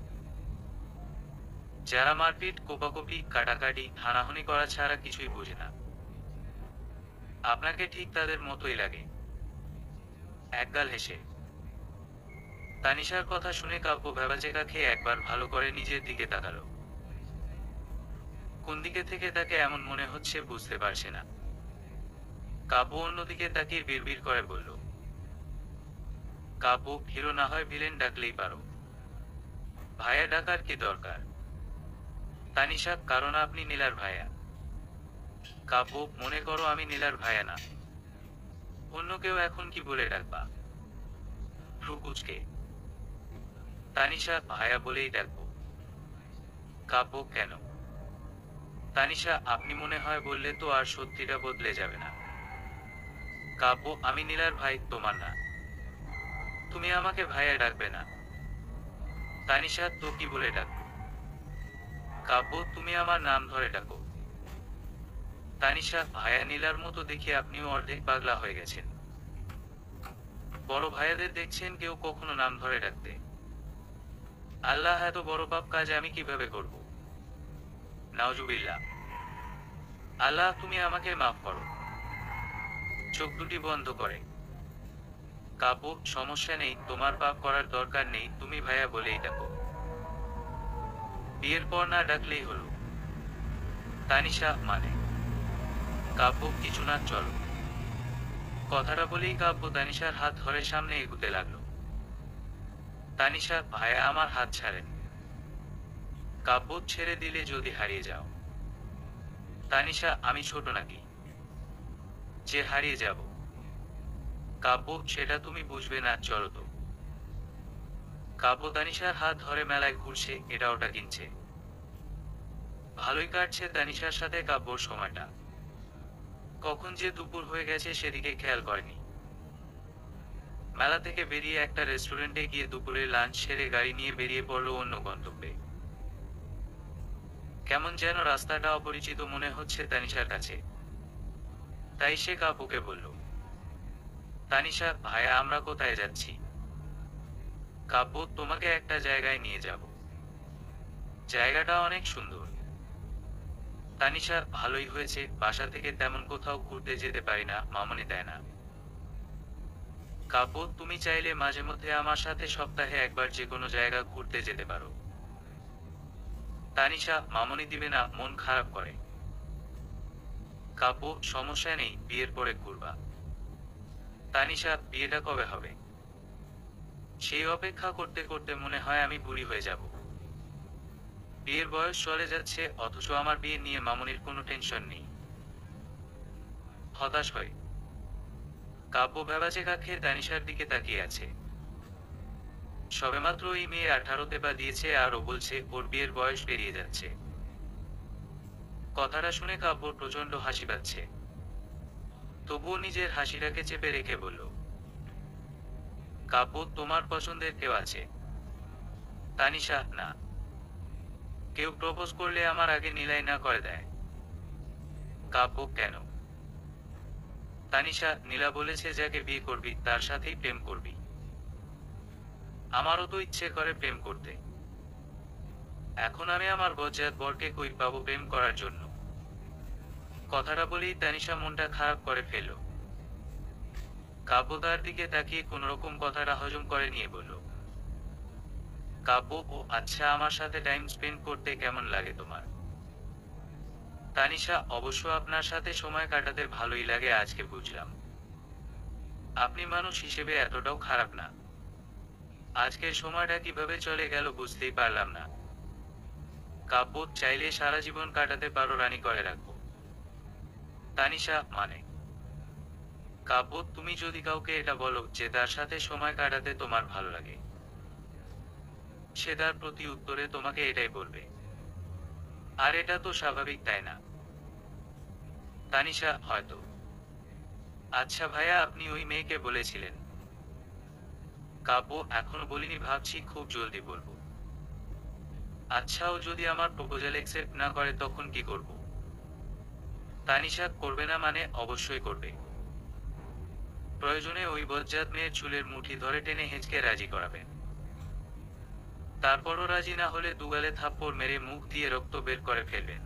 যারা মারপিট, কোপাকুপি, কাটাকাটি, হানাহানি করা ছাড়া কিছুই বোঝে না। আপনাকে ঠিক তাদের মতোই লাগে। একগাল হেসে তানিশার কথা শুনে কাব্য ভ্যাবাচেকা খেয়ে একবার ভালো করে নিজের দিকে তাকালো। কোন দিকে থেকে তাকে এমন মনে হচ্ছে বুঝতে পারছে না। কাব্য অন্যদিকে তাকিয়ে বিড়বিড় করে বলল, কাব্য, হিরো না হয় ভিলেন ডাকলেই পারো। ভাইয়া ডাকার কি দরকার? তানিশা, কারণ আপনি নীলার ভাইয়া। কাব্য, মনে করো আমি নীলার ভাইয়া না, অন্য কেউ, এখন কি বলে ডাকবা? ভ্রু কুঁচকে তানিশা, ভাইয়া বলেই ডাকবো। কাব্য, কেন? তানিশা, আপনি মনে হয় বললে তো আর সত্যিটা বদলে যাবে না। কাব্য, আমি নীলার ভাই, তোমার না। তুমি আমাকে ভাইয়া ডাকবে না। তানিশা, তো কি বলে ডাকবো? কাব্য, তুমি আমার নাম ধরে ডাকো। তানিশা, ভাইয়া নীলার মতো দেখে আপনিও অর্ধেক পাগলা হয়ে গেছেন। বড় ভাইয়াদের দেখছেন কেউ কখনো নাম ধরে ডাকতে? আল্লাহ, এত বড় পাপ কাজ আমি কিভাবে করব? নাউজুবিল্লাহ। আল্লাহ, তুমি আমাকে মাফ করো। চোখ দুটি বন্ধ করে কাব্য, সমস্যা নেই, তোমার পাপ করার দরকার নেই, তুমি ভাইয়া বলেই ডাকো। বিয়ের পর না ডাকলেই হলো। তানিশা, মানে? কাব্য, কিছু না, চলো। কথাটা বলেই কাব্য তানিশার হাত ধরে সামনে এগুতে লাগলো। তানিশা, ভাইয়া আমার হাত ছাড়েন। কাব্য, ছেড়ে দিলে যদি হারিয়ে যাও। তানিশা, আমি ছোট নাকি যে হারিয়ে যাব? কাব্য, সেটা তুমি বুঝবে না, চলো তো। কাব্য তানিশার হাত ধরে মেলায় ঘুরছে, এটা ওটা কিনছে। ভালোই কাটছে তানিশার সাথে কাব্যর সময়টা। কখন যে দুপুর হয়ে গেছে সেদিকে খেয়াল করেনি। মেলা থেকে বেরিয়ে একটা রেস্টুরেন্টে গিয়ে দুপুরে লাঞ্চ সেরে গাড়ি নিয়ে বেরিয়ে পড়লো অন্য গন্তব্যে। কেমন যেন রাস্তাটা অপরিচিত মনে হচ্ছে তানিশার কাছে। তাই সে কাব্যকে বলল, তানিশা, ভাইয়া আমরা কোথায় যাচ্ছি? কাব্য, তোমাকে একটা জায়গায় নিয়ে যাব। জায়গাটা অনেক সুন্দর। তানিশা, ভালোই হয়েছে, বাসা থেকে তেমন কোথাও ঘুরতে যেতে পারি না, মামনি দেয় না। কাব্য, তুমি চাইলে মাঝে মধ্যে আমার সাথে সপ্তাহে একবার যে কোনো জায়গা ঘুরতে যেতে পারো। তানিশা, মামনি দিবে না, মন খারাপ করে। কাব্য, সমস্যা নেই, বিয়ের পরে ঘুরবা। তানিশা, বিয়েটা কবে হবে? সেই অপেক্ষা করতে করতে মনে হয় আমি বুড়ি হয়ে যাব। বিয়ের বয়স চলে যাচ্ছে, অথচ আমার বিয়ে নিয়ে মামনির কোনো টেনশন নেই। হতাশ হয় কাব্য ভেবাচেকা খেয়ে তানিশার দিকে তাকিয়ে আছে। সবেমাত্র এই মেয়ে 18তে পা দিয়েছে আর ও বলছে ওর বিয়ের বয়স পেরিয়ে যাচ্ছে। কথাটা শুনে কাব্য প্রচন্ড হাসি পাচ্ছে। তবুও নিজের হাসিটাকে চেপে রেখে বলল, কাব্য, তোমার পছন্দের কেউ আছে? তানিশা, না। কেউ প্রপোজ করলে আমার আগে নিলাই না করে দেয়। কাব্য, কেন? তানিশা, নীলা বলেছে যাকে বিয়ে করবি তার সাথেই প্রেম করবি। আমারও তো ইচ্ছে করে প্রেম করতে। এখন আমি আমার বজ্জাত বরকে কই পাবো প্রেম করার জন্য? কথাটা বলেই তানিশা মনটা খারাপ করে ফেলল। কাব্য তার দিকে তাকিয়ে কোনোরকম কথাটা হজম করে নিয়ে বলল, কাব্য, ও আচ্ছা, আমার সাথে টাইম স্পেন্ড করতে কেমন লাগে তোমার? তানিশা, অবশ্য আপনার সাথে সময় কাটাতে ভালোই লাগে, আজকে বুঝলাম আপনি মানুষ হিসেবে এতটাও খারাপ না। আজকের সময়টা কিভাবে চলে গেল বুঝতেই পারলাম না। কাব্য, চাইলে সারা জীবন কাটাতে পারো, রানী করে রাখবো। তানিশা, মানে? কাব্য, তুমি যদি কাউকে এটা বলো যে তার সাথে সময় কাটাতে তোমার ভালো লাগে, সে তার প্রতি উত্তরে তোমাকে এটাই বলবে। আর এটা তো স্বাভাবিক, তাই না? তানিশা, হয়তো। আচ্ছা ভাইয়া, আপনি ওই মেয়েকে বলেছিলেন? কাব্য, এখনো বলিনি, ভাবছি খুব জলদি বলবো। আচ্ছা, ও যদি আমার প্রপোজাল একসেপ্ট না করে তখন কি করব? তানিশা, করবে না মানে? অবশ্যই করবে। প্রয়োজনে ওই বজ্জাত মেয়ের চুলের মুঠি ধরে টেনে হেঁচকে রাজি করাবেন। তারপরও রাজি না হলে দুগালে থাপ্পড় মেরে মুখ দিয়ে রক্ত বের করে ফেলবেন।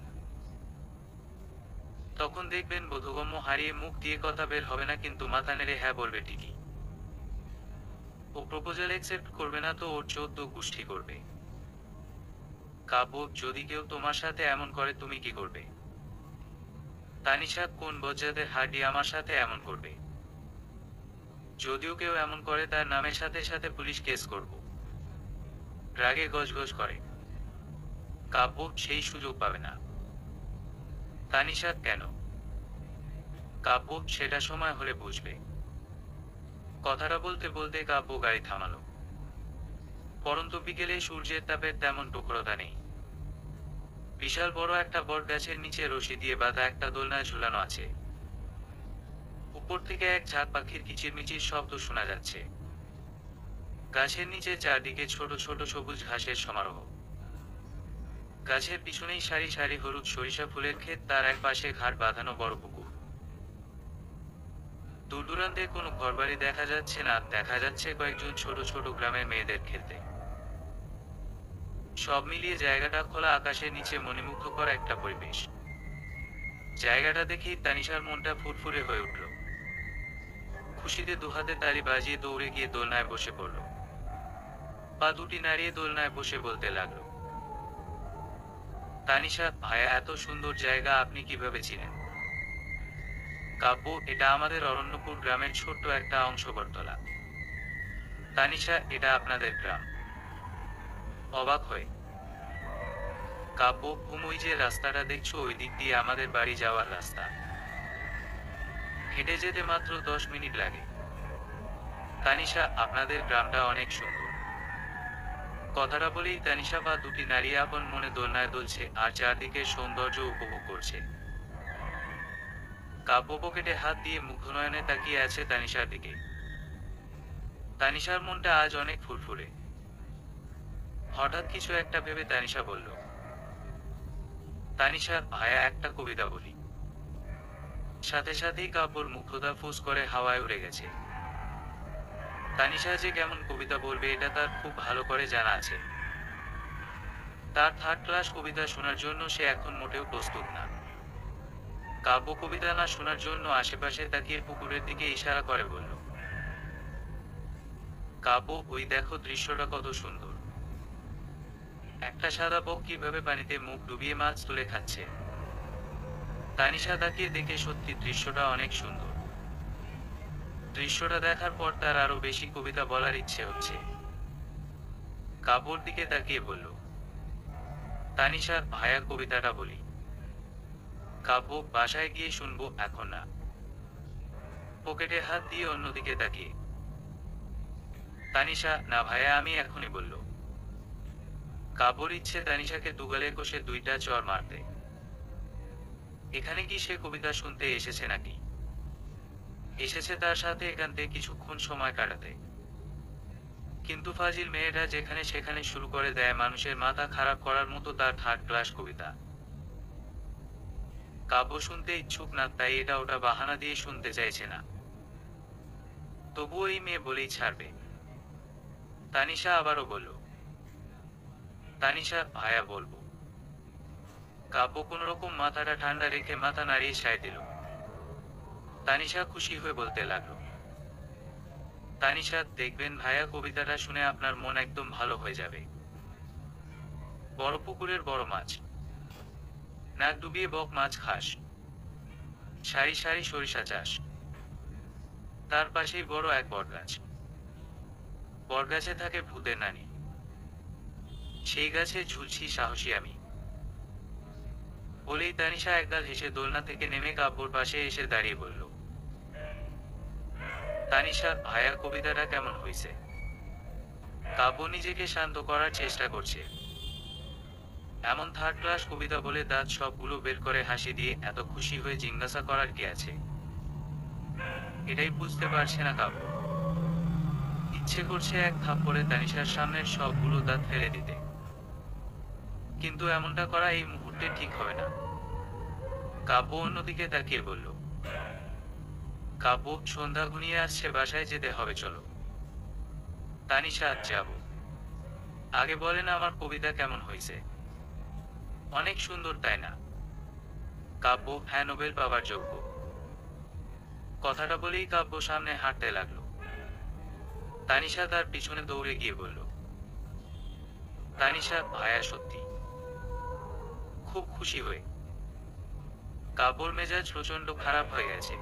তখন দেখবেন বোধগম্য হারিয়ে মুখ দিয়ে কথা বের হবে না, কিন্তু মাথা নেড়ে হ্যাঁ বলবে ঠিকই। ও প্রপোজাল অ্যাকসেপ্ট করবে না তো ওর 14 গোষ্ঠী করবে। কাব্য, যদি কেউ তোমার সাথে এমন করে তুমি কি করবে? তানিশা, কোন বজ্জাতের হাড্ডি আমার সাথে এমন করবে? যদিও কেউ এমন করে তার নামের সাথে সাথে পুলিশ কেস করব। রাগে গজগজ করে। কাব্য, সেই সুযোগ পাবে না। তানিশা, কেন? কাব্য, সেটা সময় হলে বুঝবে। কথাটা বলতে বলতে কাব্য গাড়ি থামালো। পরন্ত বিকেলে সূর্যের তাপের তেমন টুকরোতা নেই। বিশাল বড় একটা বট গাছের নিচে রশি দিয়ে বাঁধা একটা দোলনায় ঝুলানো আছে। উপর থেকে এক ঝাঁক পাখির কিচিরমিচির শব্দ শোনা যাচ্ছে। গাছের নিচে চারদিকে ছোট ছোট সবুজ ঘাসের সমারোহ। গাছের পিছনেই সারি সারি হলুদ সরিষা ফুলের ক্ষেত, তার এক পাশে ঘাট বাঁধানো বড় পুকুর। দূর দূরান্তে কোনো ঘরবাড়ি দেখা যাচ্ছে না, দেখা যাচ্ছে কয়েকজন ছোট ছোট গ্রামের মেয়েদের খেলতে। সব মিলিয়ে জায়গাটা খোলা আকাশের নিচে মণিমুগ্ধকর একটা পরিবেশ। জায়গাটা দেখেই তানিশার মনটা ফুরফুরে হয়ে উঠল। খুশিতে দুহাতে তালি বাজিয়ে দৌড়ে গিয়ে দোলনায় বসে পড়ল। পা দুটি নাড়িয়ে দোলনায় বসে বলতে লাগলো, তানিশা ভাইয়া, এত সুন্দর জায়গা আপনি কিভাবে ছিলেন? কাব্য, এটা আমাদের অরণ্যপুর গ্রামের ছোট্ট একটা অংশ বটতলা। তানিশা, এটা আপনাদের গ্রাম? অবাক হয়ে কাব্য, ওই যে রাস্তাটা দেখছো, ওই দিক দিয়ে আমাদের বাড়ি যাওয়ার রাস্তা। হেঁটে যেতে মাত্র 10 মিনিট লাগে। তানিশা, আপনাদের গ্রামটা অনেক সুন্দর। কথাটা বলেই তানিশা পা দুটি নাড়িয়ে আপন মনে দোলনায় দুলছে আর চারদিকের সৌন্দর্য উপভোগ করছে। কাব্য পকেটে হাত দিয়ে মুগ্ধনয়নে তাকিয়ে আছে তানিশার দিকে। তানিশার মনটা আজ অনেক ফুরফুরে। হঠাৎ কিছু একটা ভেবে তানিশা বলল, তানিশা ভাইয়া, একটা কবিতা বলি। সাথে সাথেই কাব্যর মুগ্ধতা ফুস করে হাওয়ায় উড়ে গেছে। তানিশা যে কেমন কবিতা বলবে এটা তার খুব ভালো করে জানা আছে। তার থার্ড ক্লাস কবিতা শোনার জন্য সে এখন মোটেও প্রস্তুত না। কাব্য কবিতা না শোনার জন্য আশেপাশে তাকিয়ে পুকুরের দিকে ইশারা করে বলল, কাব্য, ওই দেখো দৃশ্যটা কত সুন্দর। একটা সাদা বক কিভাবে পানিতে মুখ ডুবিয়ে মাছ তুলে খাচ্ছে। তানিশা তাকিয়ে দেখে সত্যি দৃশ্যটা অনেক সুন্দর। দৃশ্যটা দেখার পর তার আরো বেশি কবিতা বলার ইচ্ছে হচ্ছে। কাব্যর দিকে তাকিয়ে বলল, তানিশা ভাইয়া, কবিতাটা বলি। কাব্য, বাসায় গিয়ে শুনবো, এখন না। পকেটে হাত দিয়ে অন্যদিকে তাকিয়ে তানিশা, না ভাইয়া, আমি এখনই বলল। কাব্যর ইচ্ছে তানিশাকে দুগালে কষে দুইটা চড় মারতে। এখানে কি সে কবিতা শুনতে এসেছে নাকি? এসেছে তার সাথে একান্তে কিছুক্ষণ সময় কাটাতে। কিন্তু ফাজিল মেয়েটা যেখানে সেখানে শুরু করে দেয় মানুষের মাথা খারাপ করার মতো তার থার্ড ক্লাস কবিতা। কাব্য শুনতে ইচ্ছুক না, তাই এটা ওটা বাহানা দিয়ে শুনতে চাইছে না। তবুও এই মেয়ে বলেই ছাড়বে। তানিশা আবারও বলল, তানিশা ভাইয়া, বলবো। কাব্য কোন রকম মাথাটা ঠান্ডা রেখে মাথা নাড়িয়ে সায় দিল। তানিশা খুশি হয়ে বলতে লাগলো, তানিশা, দেখবেন ভাইয়া, কবিতাটা শুনে আপনার মন একদম ভালো হয়ে যাবে। বড় পুকুরের বড় মাছ, নাক ডুবিয়ে বক মাছ খাস, সারি সারি সরিষা চাষ, তার পাশেই বড় এক বটগাছ। বটগাছে থাকে ভূতের নানি, সেই গাছে ঝুলছি সাহসী আমি। বলেই তানিশা একগাল হেসে দোলনা থেকে নেমে কাব্যর পাশে এসে দাঁড়িয়ে বলল, তানিশা ভাইয়া, কবিতাটা কেমন হয়েছে? কাব্য নিজেকে শান্ত করার চেষ্টা করছে। এমন থার্ড ক্লাস কবিতা বলে দাঁত সবগুলো বের করে হাসি দিয়ে এত খুশি হয়ে জিজ্ঞাসা করার কি আছে? এটাই বুঝতে পারছে না কাব্য। ইচ্ছে করছে এক থাপ্পড়ে তানিশার সামনের সবগুলো দাঁত ফেলে দিতে, কিন্তু এমনটা করা এই মুহূর্তে ঠিক হবে না। কাব্য অন্যদিকে তাকিয়ে বলল, কাব্য, সন্ধ্যা ঘনিয়ে আসছে, বাসায় যেতে হবে, চলো। তানিশা, যাব। আগে বলেন আমার কবিতা কেমন হয়েছে? অনেক সুন্দর, তাই না? কাব্য, হ্যাঁ, নোবেল পাওয়ার যোগ্য। কথাটা বলেই কাব্য সামনে হাঁটতে লাগলো। তানিশা তার পিছনে দৌড়ে গিয়ে বলল, তানিশা ভাইয়া সত্যি খুব খুশি হয়ে। কাব্যর মেজাজ প্রচন্ড খারাপ হয়ে গেছে।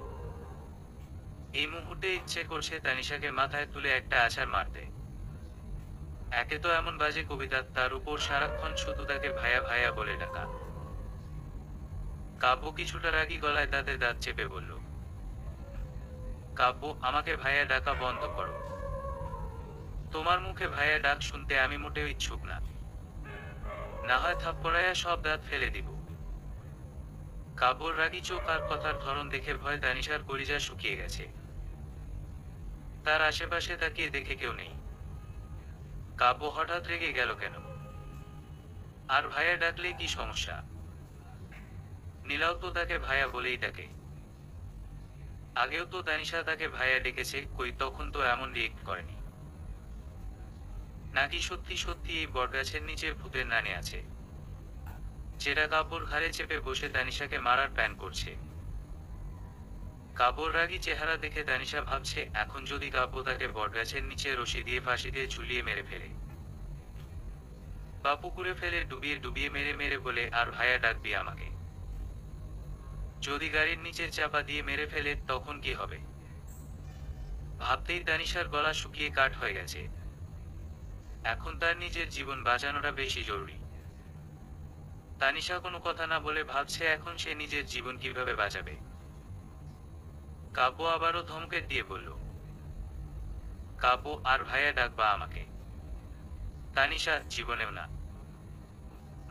এই মুহূর্তে ইচ্ছে করছে তানিশাকে মাথায় তুলে একটা আছাড় মারতে। একে তো এমন বাজে কবিতা, তার উপর সারাক্ষণ শুধু তাকে ভাইয়া ভাইয়া বলে ডাকা। কাব্য কিছুটা রাগী গলায় দাঁতে দাঁত চেপে বলল, কাব্য, আমাকে ভাইয়া ডাকা বন্ধ করো। তোমার মুখে ভাইয়া ডাক শুনতে আমি মোটেও ইচ্ছুক না। না হয় থাপ্পড়াইয়া সব দাঁত ফেলে দিব। কাব্যর রাগী চোখ আর কথার ধরন দেখে ভয় তানিশার কলিজা শুকিয়ে গেছে। তার আশেপাশে তাকিয়ে দেখে কেউ নেই। কাব্য হঠাৎ রেগে গেল কেন? আর ভাইয়া ডাকলে কি সমস্যা? নীলাও তো তাকে ভাইয়া বলেই ডাকে। আগেও তো তানিশা তাকে ভাইয়া ডেকেছে, কই তখন তো এমন রিয়েক্ট করেনি। নাকি সত্যি সত্যি এই বটগাছের নিচে ভূতের নানি আছে, যেটা কাব্যর ঘাড়ে চেপে বসে তানিশাকে মারার প্ল্যান করছে? কাব্যর রাগী চেহারা দেখে তানিশা ভাবছে, এখন যদি কাব্য তাকে বটগাছের নিচে রশি দিয়ে ফাঁসি দিয়ে ঝুলিয়ে মেরে ফেলে, বা পুকুরে ফেলে ডুবিয়ে ডুবিয়ে মেরে মেরে বলে, আর ভাইয়া ডাকবি আমাকে। যদি গাড়ির নিচে চাপা দিয়ে মেরে ফেলে, তখন কি হবে? ভাবতেই তানিশার গলা শুকিয়ে কাঠ হয়ে গেছে। এখন তার নিজের জীবন বাঁচানোটা বেশি জরুরি। তানিশা কোনো কথা না বলে ভাবছে এখন সে নিজের জীবন কিভাবে বাঁচাবে। কাব্য আবারও ধমকে দিয়ে বলল, কাব্য, আর ভাইয়া ডাকবা আমাকে? তানিশা, জীবনেও না।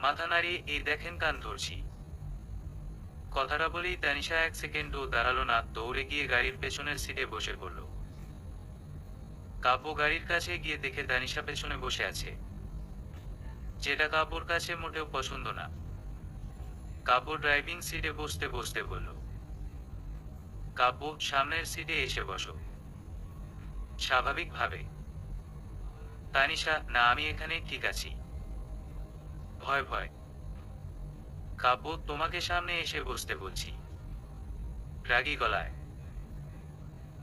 মাথা নাড়িয়ে, এই দেখেন কান ধরছি। কথাটা বলেই তানিশা এক সেকেন্ডও দাঁড়ালো না, দৌড়ে গিয়ে গাড়ির পেছনের সিটে বসে পড়ল। কাব্য গাড়ির কাছে গিয়ে দেখে তানিশা পেছনে বসে আছে, যেটা কাব্যর কাছে মোটেও পছন্দ না। কাব্য ড্রাইভিং সিটে বসতে বসতে বলল, কাব্য, সামনের সিটে এসে বসো। স্বাভাবিকভাবে। তানিশা, না, আমি এখানেই ঠিক আছি। ভয় ভয়। কাব্য, তোমাকে সামনে এসে বসতে বলছি। রাগী গলায়।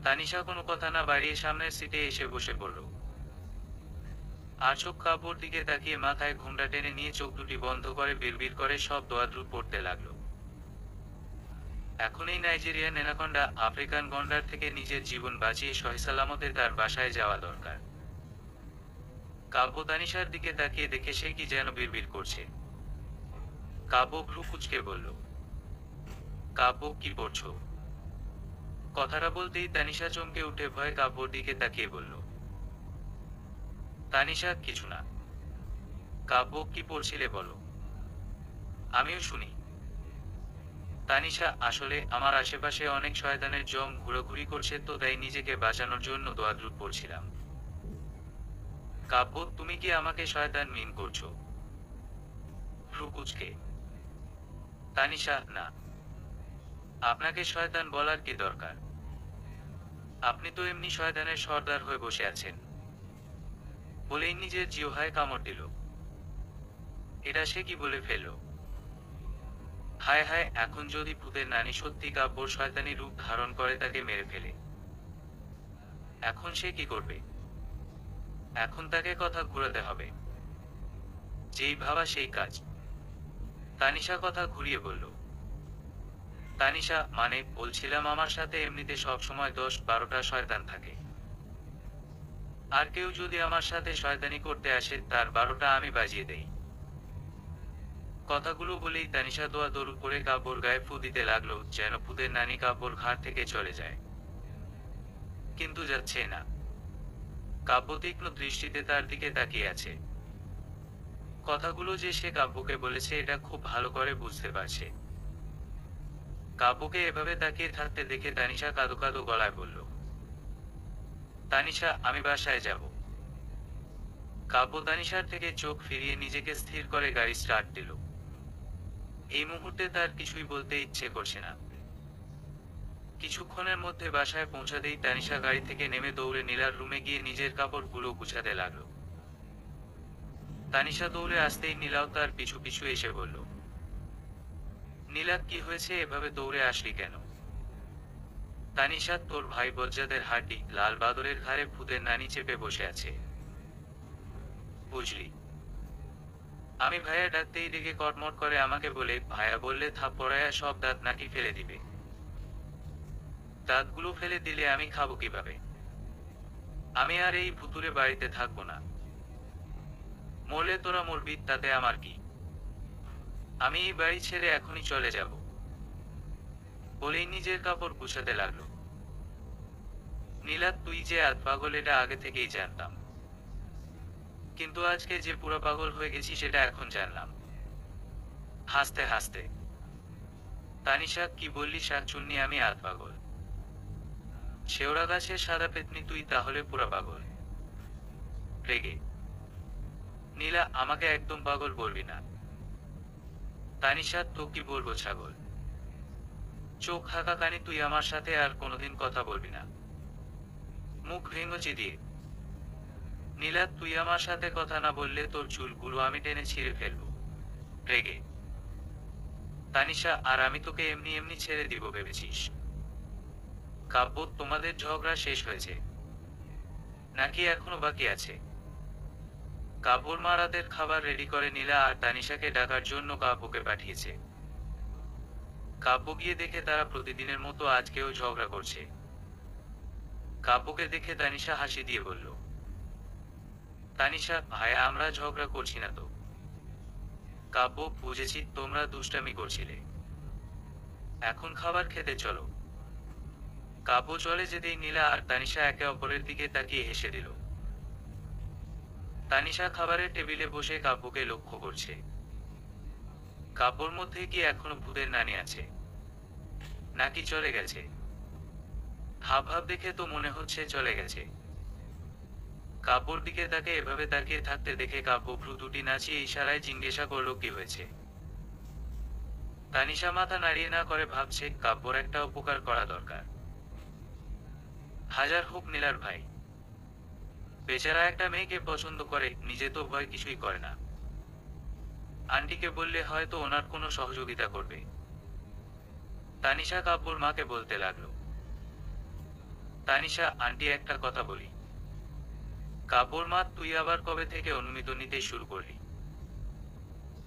তানিশা কোনো কথা না বাড়িয়ে সামনের সিটে এসে বসে পড়ল। আর চোখ কাব্যর দিকে তাকিয়ে মাথায় ঘোমটা টেনে নিয়ে চোখ দুটি বন্ধ করে বিড়বিড় করে সব দোয়াদ্রু পড়তে লাগলো। এখন এই নাইজেরিয়ান এনাকন্ডা আফ্রিকান গন্ডার থেকে নিজের জীবন বাঁচিয়ে সহিসালামতে তার বাসায় যাওয়া দরকার। কাব্য তানিশার দিকে তাকিয়ে দেখে সে কি যেন বিড়বিড় করছে। কাব্য ভ্রু কুঁচকে বলল, কাব্য, কি পড়ছো? কথাটা বলতেই তানিশা চমকে উঠে ভয়ে কাব্যর দিকে তাকিয়ে বলল, তানিশা, কিছু না। কাব্য, কি পড়ছিলে বলো, আমিও শুনি। তানিশা, আসলে আমার আশেপাশে অনেক শয়তানের জম ঘোরাঘুরি করছে, তো তাই নিজেকে বাঁচানোর জন্য দোয়াদ্রুদ পড়ছিলাম। কাব্য, তুমি কি আমাকে শয়তান মিন করছো? ভ্রু কুঁচকে। তানিশা, না। আপনাকে শয়তান বলার কি দরকার? আপনি তো এমনি শয়তানের সর্দার হয়ে বসে আছেন। বলেই নিজের জিহ্বায় কামড় দিল। এটা সে কি বলে ফেলল? হায় হায়, এখন যদি ভূতের নানি সত্যি কাব্যর শয়তানি রূপ ধারণ করে তাকে মেরে ফেলে, এখন সে কি করবে? এখন তাকে কথা ঘুরাতে হবে। যেই ভাবা সেই কাজ। তানিশা কথা ঘুরিয়ে বলল, তানিশা, মানে বলছিলাম আমার সাথে এমনিতে সব সময় 10-12টা শয়তান থাকে। আর কেউ যদি আমার সাথে শয়তানি করতে আসে, তার 12টা আমি বাজিয়ে দেই। কথাগুলো বলেই তানিশা দোয়া দৌড় করে কাব্যর গায়ে ফু দিতে লাগলো, যেন ভূতের নানি কাব্যর ঘাড় থেকে চলে যায়। কিন্তু যাচ্ছে না। কাব্য তীক্ষ্ণ দৃষ্টিতে তার দিকে তাকিয়ে আছে। কথাগুলো যে সে কাব্যকে বলেছে এটা খুব ভালো করে বুঝতে পারছে। কাব্যকে এভাবে তাকিয়ে থাকতে দেখে তানিশা কাঁদো কাঁদো গলায় বলল, তানিশা, আমি বাসায় যাব। কাব্য তানিশার থেকে চোখ ফিরিয়ে নিজেকে স্থির করে গাড়ি স্টার্ট দিল। এই মুহূর্তে তার কিছুই বলতে ইচ্ছে করছে না। কিছুক্ষণের মধ্যে বাসায় পৌঁছাতেই তানিশা গাড়ি থেকে নেমে দৌড়ে নীলার রুমে গিয়ে নিজের কাপড়গুলো গুছাতে লাগলো। তানিশা দৌড়ে আসতেই নীলাও তার পিছু পিছু এসে বলল, নীলা কি হয়েছে, এভাবে দৌড়ে আসলি কেন? তানিশা, তোর ভাই বজ্জাদের হাড্ডি লাল বাদরের ঘাড়ে ভূতের নানি চেপে বসে আছে, বুঝলি? আমি ভাইয়া ডাকতেই দিকে কটমট করে আমাকে বলে, ভাইয়া বললে থাপ্পড়ায়া সব দাঁত নাকি ফেলে দিবে। দাঁতগুলো ফেলে দিলে আমি খাবো কিভাবে? আমি আর এই ভুতুরে বাড়িতে থাকবো না। মরলে তোরা মরবি, তাতে আমার কি? আমি এই বাড়ি ছেড়ে এখনই চলে যাব, বলেই নিজের কাপড় গুছাতে লাগলো। নীলা, তুই যে আধ পাগল এটা আগে থেকেই জানতাম, কিন্তু আজকে যে পুরো পাগল হয়ে গেছি সেটা এখন জানলাম। হাসতে হাসতে, তানিশা, কি বললি শাকচুন্নি, আমি আধ পাগল? শেওড়া গাছের সাদা পেতনি তুই তাহলে পুরা পাগল? রেগে, নীলা, আমাকে একদম পাগল বলবি না। তানিশা, তো কি বলবো ছাগল? চোখ হাঁকা কানি, তুই আমার সাথে আর কোনোদিন কথা বলবি না, মুখ ভেঙচি দিয়ে। নীলা, তুই আমার সাথে কথা না বললে তোর চুলগুলো আমি টেনে ছিঁড়ে ফেলবো। রেগে, তানিশা, আর আমি তোকে এমনি এমনি ছেড়ে দিব ভেবেছিস? কাব্য, তোমাদের ঝগড়া শেষ হয়েছে নাকি এখনো বাকি আছে? কাব্যর মা রাতের খাবার রেডি করে নীলা আর তানিশাকে ডাকার জন্য কাব্যকে পাঠিয়েছে। কাব্য গিয়ে দেখে তারা প্রতিদিনের মতো আজকেও ঝগড়া করছে। কাব্যকে দেখে তানিশা হাসি দিয়ে বলল, তানিশা, ভাইয়া আমরা ঝগড়া করছি না তো। কাব্য, বুঝেছি, তোমরা দুষ্টামি করছিলে। এখন খাবার খেতে চলো। কাব্য চলে যেতেই নীলা আর তানিশা একে অপরের দিকে তাকিয়ে হেসে দিল। তানিশা খাবারের টেবিলে বসে কাব্যকে লক্ষ্য করছে। কাব্যর মধ্যে কি এখনো ভূতের নানি আছে নাকি চলে গেছে? হাব ভাব দেখে তো মনে হচ্ছে চলে গেছে। কাব্যর দিকে তাকে এভাবে তাকিয়ে থাকতে দেখে কাব্য ভ্রু দুটি নাচিয়ে ইশারায় জিজ্ঞাসা করলো, কি হয়েছে? তানিশা মাথা নাড়িয়ে না করে ভাবছে কাব্যর একটা উপকার করা দরকার। হাজার হোক নীলার ভাই, বেচারা একটা মেয়েকে পছন্দ করে, নিজে তো ভয় কিছুই করে না। আন্টিকে বললে হয়তো ওনার কোনো সহযোগিতা করবে। তানিশা কাব্যর মাকে বলতে লাগলো, তানিশা আন্টি, একটা কথা বলি। কাব্যর মা, তুই আবার কবে থেকে অনুমতি নিতে শুরু করলি?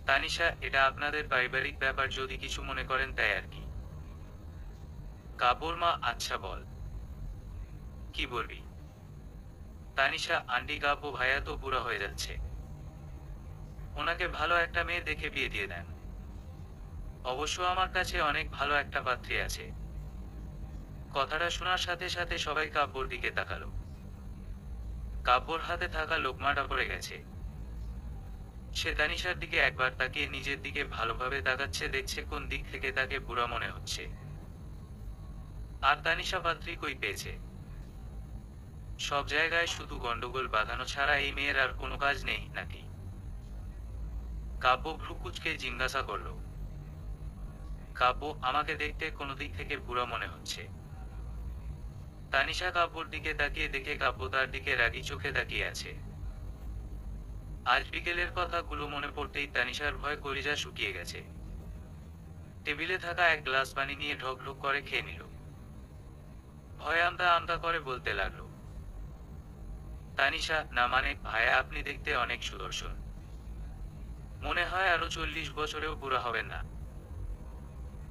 তানিশা, এটা আপনাদের পারিবারিক ব্যাপার, যদি কিছু মনে করেন তাই আর কি। কাব্যর মা, আচ্ছা বল, কি বলবি? তানিশা, আন্টি, কাব্য ভাইয়া তো বুড়া হয়ে যাচ্ছে, ওনাকে ভালো একটা মেয়ে দেখে বিয়ে দিয়ে দেন। অবশ্য আমার কাছে অনেক ভালো একটা পাত্রী আছে। কথাটা শোনার সাথে সাথে সবাই কাব্যর দিকে তাকালো। কাব্যর হাতে থাকা লোকমাটা পড়ে গেছে। সে তানিশার দিকে একবার তাকিয়ে নিজের দিকে ভালোভাবে তাকাচ্ছে, দেখছে কোন দিক থেকে তাকে বুড়া মনে হচ্ছে। আর তানিশা পাত্রী কই পেয়েছে? সব জায়গায় শুধু গন্ডগোল বাঁধানো ছাড়া এই মেয়ের আর কোনো কাজ নেই নাকি? কাব্য ভ্রু কুঁচকে জিজ্ঞাসা করলো, কাব্য, আমাকে দেখতে কোনো দিক থেকে বুড়া মনে হচ্ছে? তানিশা কাব্যর দিকে তাকিয়ে দেখে কাব্য তার দিকে রাগী চোখে তাকিয়ে আছে। আজ বিকেলের কথাগুলো মনে পড়তেই তানিশার ভয় কলিজা শুকিয়ে গেছে। টেবিলে থাকা এক গ্লাস পানি নিয়ে ঢক ঢক করে খেয়ে নিল। ভয় আমদা আমদা করে বলতে লাগলো, তানিশা, না মানে ভাইয়া, আপনি দেখতে অনেক সুদর্শন, মনে হয় আরো 40 বছরেও বুড়া হবেন না।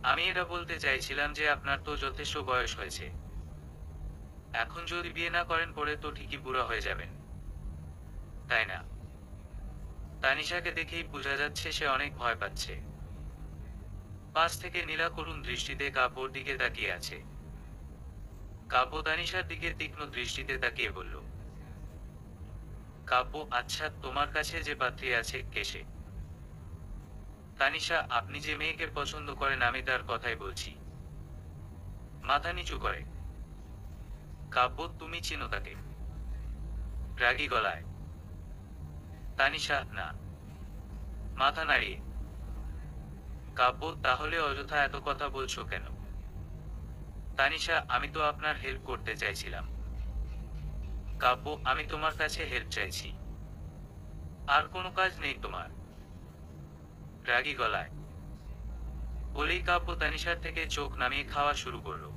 আমি এটা বলতে চাইছিলাম যে আপনার তো যথেষ্ট বয়স হয়েছে, এখন যদি বিয়ে না করেন পরে তো ঠিকই বুড়া হয়ে যাবেন, তাই না? তানিশাকে দেখেই বোঝা যাচ্ছে সে অনেক ভয় পাচ্ছে। পাশ থেকে নীলা করুণ দৃষ্টিতে কাব্যর দিকে তাকিয়ে আছে। কাব্য তানিশার দিকে তীক্ষ্ণ দৃষ্টিতে তাকিয়ে বলল, কাব্য, আচ্ছা, তোমার কাছে যে পাত্রী আছে কে সে? তানিশা, আপনি যে মেয়েকে পছন্দ করেন আমি তার কথাই বলছি। মাথা নিচু করে। কাব্য, তুমি চিনো তাকে? রাগী গলায়। তানিশা, না। মাথা নাড়িয়ে। কাব্য, তাহলে অযথা এত কথা বলছো কেন? তানিশা, আমি তো আপনার হেল্প করতে চাইছিলাম। কাব্য, আমি তোমার কাছে হেল্প চাইছি। আর কোনো কাজ নেই তোমার? রাগী গলায় বলেই কাব্য তানিশার থেকে চোখ নামিয়ে খাওয়া শুরু করলো।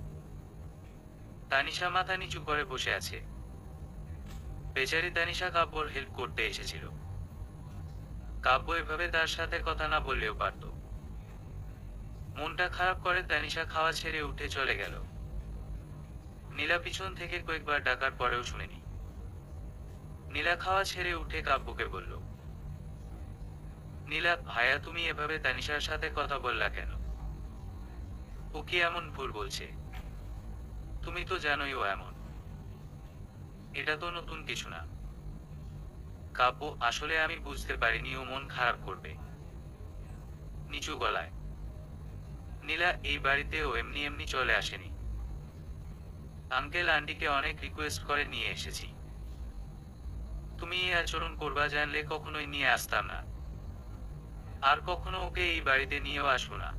তানিশা মাথা নিচু করে বসে আছে। বেচারি তানিশা কাব্যর হেল্প করতে এসেছিল। কাব্য এভাবে তার সাথে কথা না বললেও পারত। মনটা খারাপ করে তানিশা খাওয়া ছেড়ে উঠে চলে গেল। নীলা পিছন থেকে কয়েকবার ডাকার পরেও শুনেনি। নীলা খাওয়া ছেড়ে উঠে কাব্যকে বলল, নীলা ভাইয়া, তুমি এভাবে তানিশার সাথে কথা বললা কেন? ও কি এমন ভুল বলছে? তুমি তো জানোই ও এমন। এটা তো নতুন কিছু না। কাব্য, আসলে আমি বুঝতে পারিনি ও মন খারাপ করবে। নিচু গলায় নীলা, এই বাড়িতে ও এমনি এমনি চলে আসেনি। আঙ্কেল আন্টিকে অনেক রিকোয়েস্ট করে নিয়ে এসেছি। তুমি এই আচরণ করবা জানলে কখনোই নিয়ে আসতাম না। আর কখনো ওকে এই বাড়িতে নিয়েও আসবো না।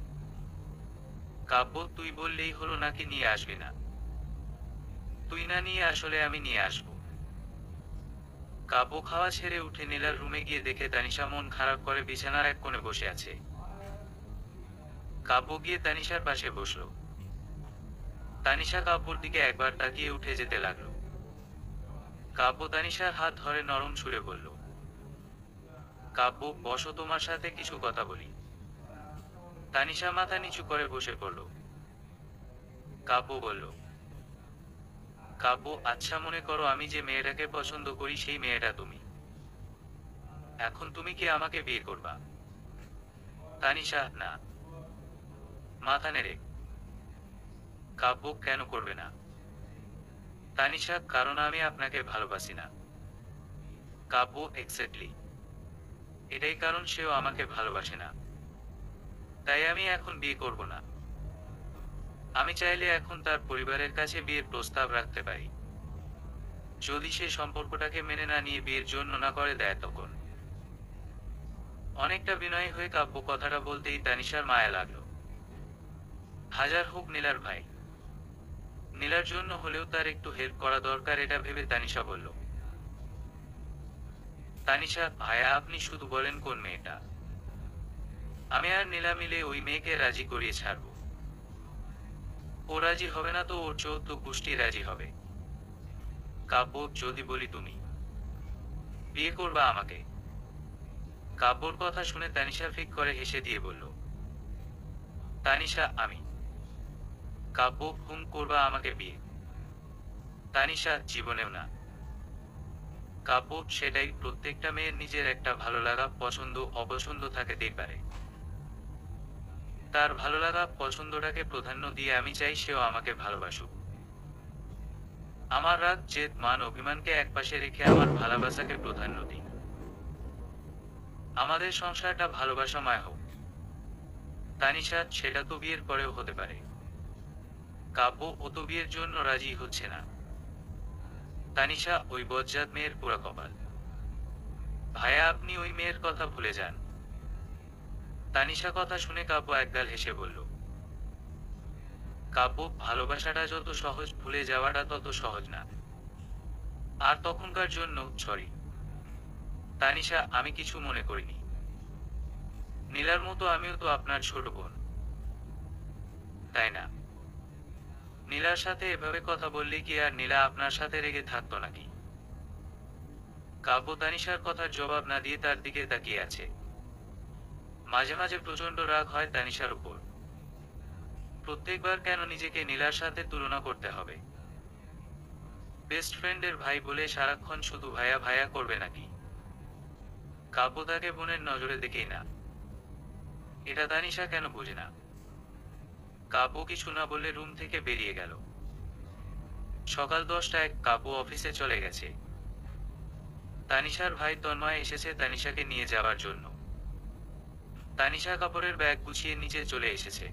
কাব্য, তুই বললেই হলো নাকি নিয়ে আসবি না? তুই না নিয়ে আসলে আমি নিয়ে আসবো। কাব্য খাওয়া ছেড়ে উঠে নীলার রুমে গিয়ে দেখে তানিশা মন খারাপ করে বিছানার এক কোণে বসে আছে। কাব্য গিয়ে তানিশার পাশে বসলো। তানিশা কাব্যর দিকে একবার তাকিয়ে উঠে যেতে লাগলো। কাব্য তানিশার হাত ধরে নরম সুরে বলল, কাব্য, বসো, তোমার সাথে কিছু কথা বলি। তানিশা মাথা নিচু করে বসে পড়ল। কাব্য বলল, কাব্য, আচ্ছা, মনে করো আমি যে মেয়েটাকে পছন্দ করি সেই মেয়েটা তুমি। এখন তুমি কি আমাকে বিয়ে করবা? তানিশা, না। মাথা নেড়ে কাব্য, কেন করবে না? তানিশা, কারণ আমি আপনাকে ভালোবাসি না। কাব্য, এক্স্যাক্টলি এটাই কারণ, সেও আমাকে ভালোবাসে না। তাই আমি এখন বিয়ে করব না। আমি চাইলে এখন তার পরিবারের কাছে বিয়ের প্রস্তাব রাখতে পারি। যদি সে সম্পর্কটাকে মেনে না নিয়ে বিয়ের জন্য না করে দেয় তখন। অনেকটা বিনয়ী হয়ে কাব্য কথাটা বলতেই তানিশার মায়া লাগলো। হাজার হোক নীলার ভাই, নীলার জন্য হলেও তার একটু হেল্প করা দরকার, এটা ভেবে তানিশা বলল, তানিশা ভাইয়া, আপনি শুধু বলেন কোন মেয়েটা। আমি আর নীলা মিলে ওই মেয়েকে রাজি করিয়ে ছাড়ব। ও রাজি হবে না তো ওর 14 গোষ্ঠী রাজি হবে। কাব্য, যদি বলি তুমি বিয়ে করবা আমাকে? কাব্যর কথা শুনে তানিশা ফিক করে হেসে দিয়ে বলল, তানিশা, আমি? কাব্য, হুম, করবা আমাকে বিয়ে? তানিশা, জীবনেও না। কাব্য, সেটাই, প্রত্যেকটা মেয়ের নিজের একটা ভালো লাগা, পছন্দ অপছন্দ থাকতেই পারে। তার ভালো লাগা পছন্দটাকে প্রাধান্য দিয়ে আমি চাই সেও আমাকে ভালোবাসুক। আমার রাগ, জেদ, মান, অভিমানকে একপাশে রেখে আমার ভালোবাসাকে প্রাধান্য দিই। আমাদের সংসারটা ভালোবাসাময় হোক। তানিশা, সেটা তো বিয়ের পরেও হতে পারে। কাব্য, ও তো বিয়ের জন্য রাজি হচ্ছে না। তানিশা, ওই বজ্জাত মেয়ের পোড়া কপাল। ভাইয়া, আপনি ওই মেয়ের কথা ভুলে যান। তানিশা কথা শুনে কাব্য একগাল হেসে বলল, কাব্য, ভালোবাসাটা যত সহজ, ভুলে যাওয়াটা তত সহজ না। আর তখনকার জন্য সরি। তানিশা, আমি কিছু মনে করিনি। নীলার মতো আমিও তো আপনার ছোট বোন, তাই না? নীলার সাথে এভাবে কথা বললে কি আর নীলা আপনার সাথে রেগে থাকতো নাকি? কাব্য তানিশার কথার জবাব না দিয়ে তার দিকে তাকিয়ে আছে। মাঝে মাঝে প্রচন্ড রাগ হয় তানিশার উপর। প্রত্যেকবার কেন নিজেকে নীলার সাথে তুলনা করতে হবে? বেস্ট ফ্রেন্ডের ভাই বলে সারাক্ষণ শুধু ভাইয়া ভাইয়া করবে নাকি? কাব্য তাকে বোনের নজরে দেখেই না। এটা তানিশা কেন বোঝে না? কাব্য কিছু না বলে রুম থেকে বেরিয়ে গেল। সকাল 10টায় কাব্য অফিসে চলে গেছে। তানিশার ভাই তন্ময় এসেছে তানিশাকে নিয়ে যাওয়ার জন্য। তানিশা কাপড়ের ব্যাগ গুছিয়ে নিচে চলে এসেছে।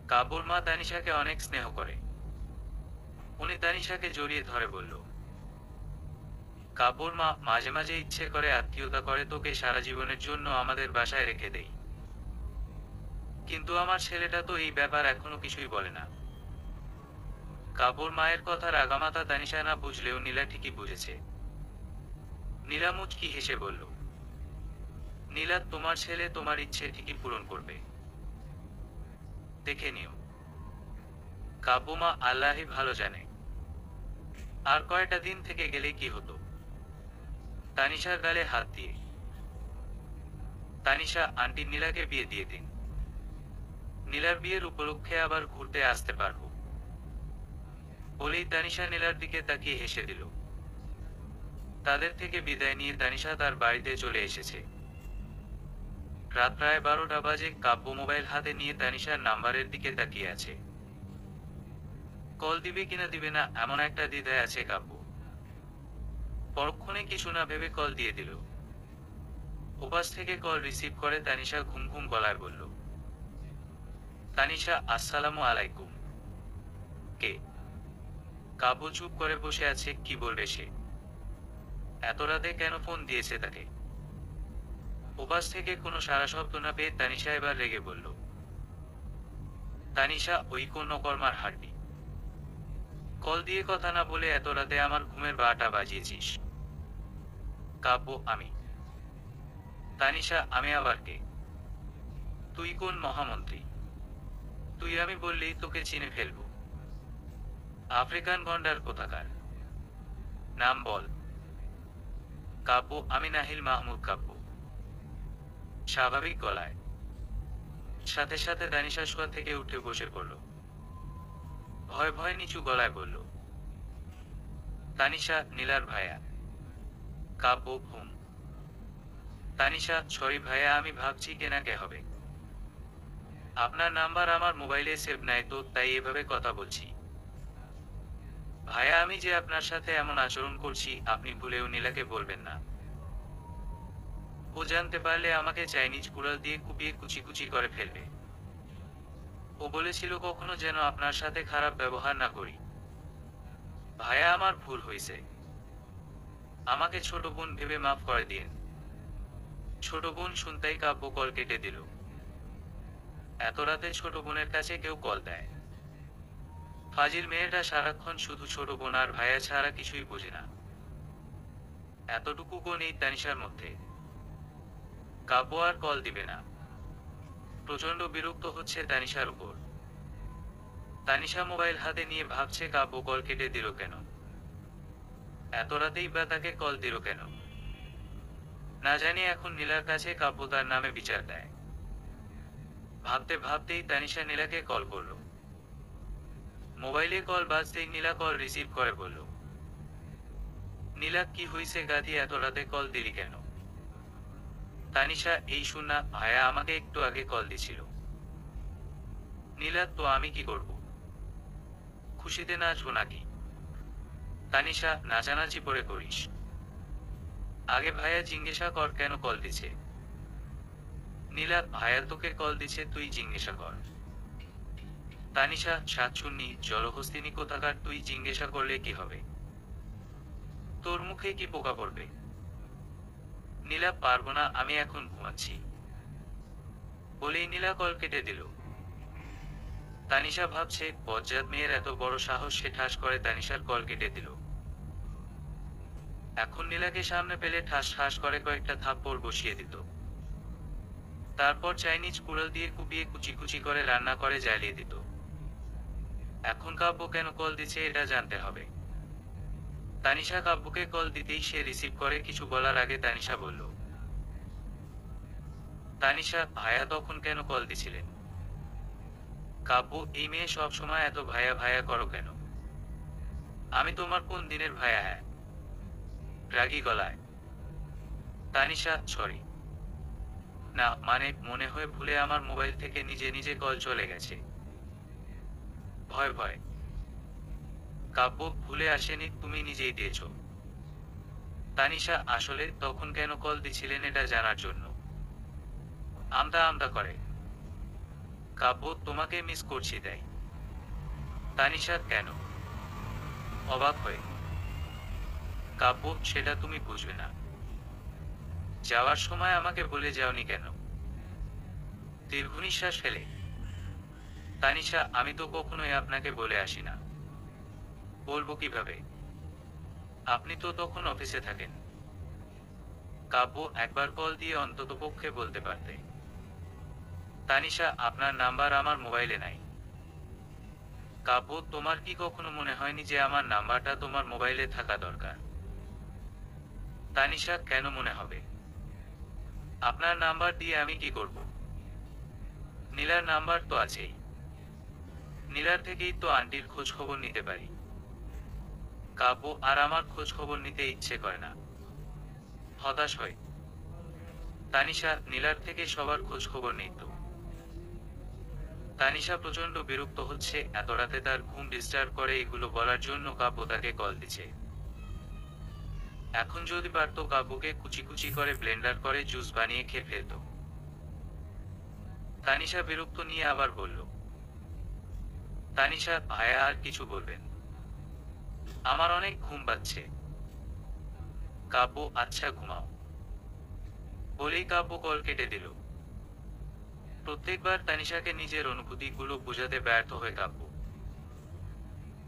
কাব্যর মা তানিশাকে অনেক স্নেহ করে। উনি তানিশাকে জড়িয়ে ধরে বলল, কাব্যর মা, মাঝে মাঝে ইচ্ছে করে আত্মীয়তা করে তোকে সারা জীবনের জন্য আমাদের বাসায় রেখে দেই। কিন্তু আমার ছেলেটা তো এই ব্যাপার এখনো কিছুই বলে না। কাব্যর মায়ের কথার আগামাথা তানিশা না বুঝলেও নীলা ঠিকই বুঝেছে। নীলা মুচকি হেসে বলল, নীলা, তোমার ছেলে তোমার ইচ্ছে ঠিকই পূরণ করবে, দেখে নিও। কাব্যমা আল্লাহই ভালো জানে। আর কয়টা দিন থেকে গেলে কি হতো। তানিশার গালে হাত দিয়ে, তানিশা আন্টি, নীলাকে বিয়ে দিয়ে দিন। নীলার বিয়ের উপলক্ষে আবার ঘুরতে আসতে পারবো। বলেই তানিশা নীলার দিকে তাকিয়ে হেসে দিল। তাদের থেকে বিদায় নিয়ে তানিশা তার বাড়িতে চলে এসেছে। রাত প্রায় 12টা বাজে। কাব্য মোবাইল হাতে নিয়ে তানিশার নাম্বারের দিকে তাকিয়ে আছে। কল দিবে কিনা দিবে না এমন একটা দ্বিধায় আছে কাব্য। পরক্ষণে কিছু না ভেবে কল দিয়ে দিল। ওপাশ থেকে কল রিসিভ করে তানিশা ঘুম ঘুম গলায় বলল, তানিশা, আসসালামু আলাইকুম। কে? কাব্য চুপ করে বসে আছে, কি বলবে সে। এত রাতে কেন ফোন দিয়েছে তাকে। ওপাশ থেকে কোনো সারা শব্দ না পেয়ে তানিশা এবার রেগে বলল, তানিশা, ওই কোন কর্মার হাড্ডি, কল দিয়ে কথা না বলে এত রাতে আমার ঘুমের 12টা বাজিয়েছিস। কাব্য, আমি। তানিশা, আমি আবার কে? তুই কোন মহামন্ত্রী? তুই আমি বললেই তোকে চিনে ফেলবো। আফ্রিকান গন্ডার কোথাকার, নাম বল। কাব্য, আমি নাহিল মাহমুদ কাব্য। স্বাভাবিক গলায়। সাথে সাথে তানিশা শোয়া থেকে উঠে বসে পড়ল। ভয় ভয় নিচু গলায় বলল, তানিশা, নীলার ভাইয়া। কাব্য, ঘুম। তানিশা, সরি ভাইয়া, আমি ভাবছি কেনাকে হবে। আপনার নাম্বার আমার মোবাইলে সেভ নাই তো, তাই এভাবে কথা বলছি। ভাইয়া, আমি যে আপনার সাথে এমন আচরণ করছি আপনি ভুলেও নীলাকে বলবেন না। ও জানতে পারলে আমাকে চাইনিজ কুড়াল দিয়ে কুপিয়ে কুচি কুচি করে ফেলবে। ও বলেছিল কখনো যেন আপনার সাথে খারাপ ব্যবহার না করি। ভাইয়া, আমার ভুল হয়েছে। আমাকে ছোট বোন ভেবে মাফ করে দিন। ছোট বোন শুনতেই কাব্য কল কেটে দিল। এত রাতে ছোট বোনের কাছে কেউ কল দেয়? ফাজিল মেয়েটা সারাক্ষণ শুধু ছোট বোন আর ভাইয়া ছাড়া কিছুই বোঝে না। এতটুকু নেই তানিশার মধ্যে। কাব্য আর কল দিবে না। প্রচন্ড বিরক্ত হচ্ছে তানিশার উপর। তানিশা মোবাইল হাতে নিয়ে ভাবছে কাব্য কল কেটে দিল কেন। এত রাতেই বা তাকে কল দিল কেন। না জানি এখন নীলার কাছে কাব্য তার নামে বিচার দেয়। ভাবতে ভাবতেই তানিশা নীলাকে কল করল। মোবাইলে কল বাজতেই নীলা কল রিসিভ করে বলল, নীলা, কি হইছে গাধি, এত রাতে কল দিলি কেন? তানিশা, এই শুন না, ভাইয়া আমাকে একটু আগে কল দিছিল। নীলা, তো আমি কি করব? খুশিতে নাচবো নাকি? তানিশা, নাচানাচি পরে করিস। আগে ভাইয়া জিজ্ঞাসা কর কেন কল দিছে। নীলা, ভাইয়া তোকে কল দিছে, তুই জিজ্ঞাসা কর। তানিশা, সাতচুন্নি জলহস্তিনী কোথাকার, তুই জিজ্ঞাসা করলে কি হবে? তোর মুখে কি পোকা পড়বে? নীলা, পারবো না, আমি এখন ঘুমাচ্ছি। বলেই নীলা কল কেটে দিল। তানিশা ভাবছে বজ্জাত মেয়ের এত বড় সাহস, সে ঠাস করে তানিশার কল কেটে দিল। এখন নীলাকে সামনে পেলে ঠাস ঠাস করে কয়েকটা থাপ্পড় বসিয়ে দিত। তারপর চাইনিজ কুড়াল দিয়ে কুপিয়ে কুচি কুচি করে রান্না করে জ্বালিয়ে দিত। এখন কাব্য কেন কল দিচ্ছে এটা জানতে হবে। তানিশা কাব্যকে কল দিতেই সে রিসিভ করে। কিছু বলার আগে তানিশা বলল, তানিশা, ভাইয়া তখন কেন কল দিছিলেন? কাব্য, এই মেয়ে সব সময় এত ভাইয়া ভাইয়া করো কেন? আমি তোমার কোন দিনের ভাইয়া? হ্যাঁ। রাগী গলায়। তানিশা, সরি। না মানে, মনে হয় ভুলে আমার মোবাইল থেকে নিজে নিজে কল চলে গেছে। ভয় ভয়। কাব্য, ভুলে আসেনি, তুমি নিজেই দিয়েছ। তানিশা, আসলে তখন কেন কল দিছিলেন এটা জানার জন্য। আমতা আমতা করে। কাব্য, তোমাকে মিস করছি তাই। তানিশা, কেন? অবাক হয়ে। কাব্য, সেটা তুমি বুঝবে না। যাওয়ার সময় আমাকে বলে যাওনি কেন? দীর্ঘ নিঃশ্বাস ফেলে। তানিশা, আমি তো কখনোই আপনাকে বলে আসি না। বলবো কিভাবে? আপনি তো তখন অফিসে থাকেন। কাব্য একবার কল দিয়ে অন্ততপক্ষে বলতে পারতে। তানিশা, আপনার নাম্বার আমার মোবাইলে নাই। কাব্য, তোমার কি কখনো মনে হয়নি যে আমার নাম্বারটা তোমার মোবাইলে থাকা দরকার? তানিশা, কেন মনে হবে? আপনার নাম্বার দিয়ে আমি কি করব? নীলার নাম্বার তো আছেই। নীলার থেকেই তো আন্টির খোঁজ খবর নিতে পারি। কাব্য, আর আমার খোঁজ খবর নিতে ইচ্ছে করে না। হতাশ হয়। তানিশা, নীলার থেকে সবার খোঁজ খবর নেই তো। তানিশা প্রচন্ড বিরক্ত হচ্ছে, এত রাতে তার ঘুম ডিস্টার্ব করে এগুলো বলার জন্য কাব্য তাকে কল দিচ্ছে। এখন যদি পারতো কাব্যকে কুচি কুচি করে ব্লেন্ডার করে জুস বানিয়ে খেয়ে ফেলত। তানিশা বিরক্ত নিয়ে আবার বলল, তানিশা ভাইয়া আর কিছু বলবেন? আমার অনেক ঘুম পাচ্ছে। কাব্য, আচ্ছা ঘুমাও। বলেই কাব্য কল কেটে দিল। প্রত্যেকবার তানিশাকে নিজের অনুভূতিগুলো বোঝাতে ব্যর্থ হয়ে কাব্য।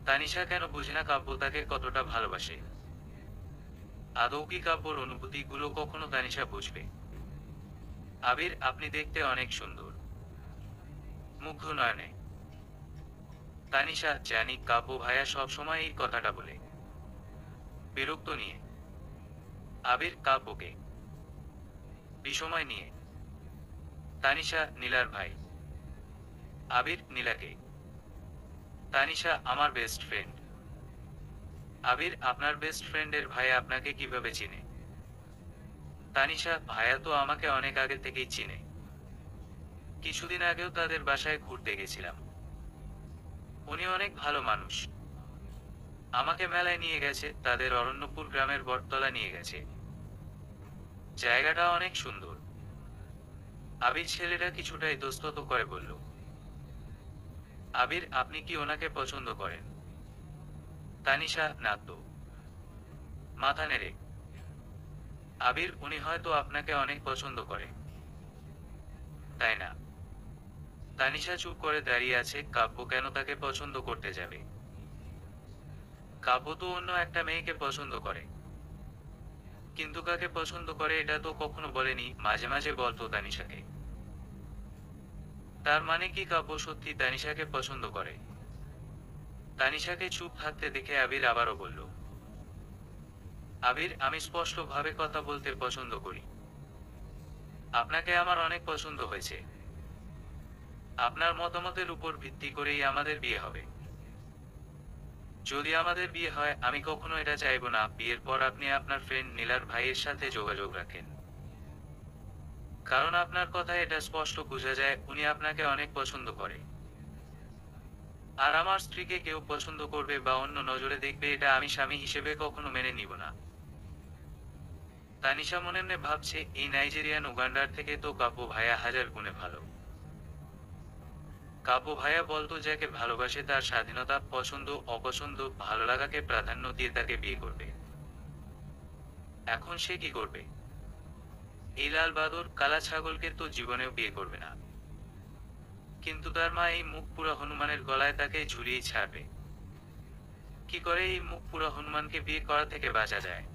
তানিশা কেন বুঝে না কাব্য তাকে কতটা ভালোবাসে? আদৌ কি কাব্যর অনুভূতিগুলো কখনো তানিশা বুঝবে? আবির, আপনি দেখতে অনেক সুন্দর। মুগ্ধ নয়নে। তানিশা, জানি কাব্য ভাইয়া সবসময় এই কথাটা বলে। বিরক্ত নিয়ে। আবির, কাব্যকে। বিষময় নিয়ে। তানিশা, নীলার ভাই। আবির, নীলাকে। তানিশা, আমার বেস্ট ফ্রেন্ড। আবির, আপনার বেস্ট ফ্রেন্ডের ভাই আপনাকে কিভাবে চিনে? তানিশা, ভাইয়া তো আমাকে অনেক আগে থেকেই চিনে। কিছুদিন আগেও তাদের বাসায় ঘুরতে গেছিলাম। উনি অনেক ভালো মানুষ। আমাকে মেলায় নিয়ে গেছে, তাদের অরণ্যপুর গ্রামের বটতলা নিয়ে গেছে। জায়গাটা অনেক সুন্দর। আবির ছেলেটা কিছুটা ইতস্তত করে বলল। আবির, আপনি কি ওনাকে পছন্দ করেন? তানিশা, না তো। মাথা নেড়ে। আবির, উনি হয়তো আপনাকে অনেক পছন্দ করে। তাই না? তানিশা চুপ করে দাঁড়িয়ে আছে, কাব্য কেন তাকে পছন্দ করতে যাবে? কাব্য তো অন্য একটা মেয়েকে পছন্দ করে। কিন্তু কাকে পছন্দ করে এটা তো কখনো বলেনি, মাঝে মাঝে বলতো তানিশাকে। তার মানে কি কাব্য সত্যি তানিশাকে পছন্দ করে? তানিশাকে চুপ থাকতে দেখে আবির আবারও বলল, আবির, আমি স্পষ্ট ভাবে কথা বলতে পছন্দ করি। আপনাকে আমার অনেক পছন্দ হয়েছে। আপনার মতামতের উপর ভিত্তি করেই আমাদের বিয়ে হবে। যদি আমাদের বিয়ে হয়, আমি কখনো এটা চাইবো না বিয়ের পর আপনি আপনার ফ্রেন্ড নীলার ভাইয়ের সাথে যোগাযোগ রাখেন। কারণ আপনার কথায় এটা স্পষ্ট বোঝা যায় উনি আপনাকে অনেক পছন্দ করে। আর আমার স্ত্রীকে কেউ পছন্দ করবে বা অন্য নজরে দেখবে এটা আমি স্বামী হিসেবে কখনো মেনে নিব না। তানিশা মনে মনে ভাবছে, এই নাইজেরিয়ান উগান্ডার থেকে তো কাব্য ভাইয়া হাজার গুণে ভালো। কাব্য ভাইয়া বলতো যাকে ভালোবাসে তার স্বাধীনতা, পছন্দ অপছন্দ, ভালো লাগাকে প্রাধান্য দিয়ে তাকে বিয়ে করবে। এখন সে কি করবে? এই লাল বাদর কালা ছাগলকে তো জীবনেও বিয়ে করবে না। কিন্তু তার মা এই মুখ পুরা হনুমানের গলায় তাকে ঝুলিয়ে ছাড়বে। কি করে এই মুখ পুরা হনুমানকে বিয়ে করা থেকে বাঁচা যায়?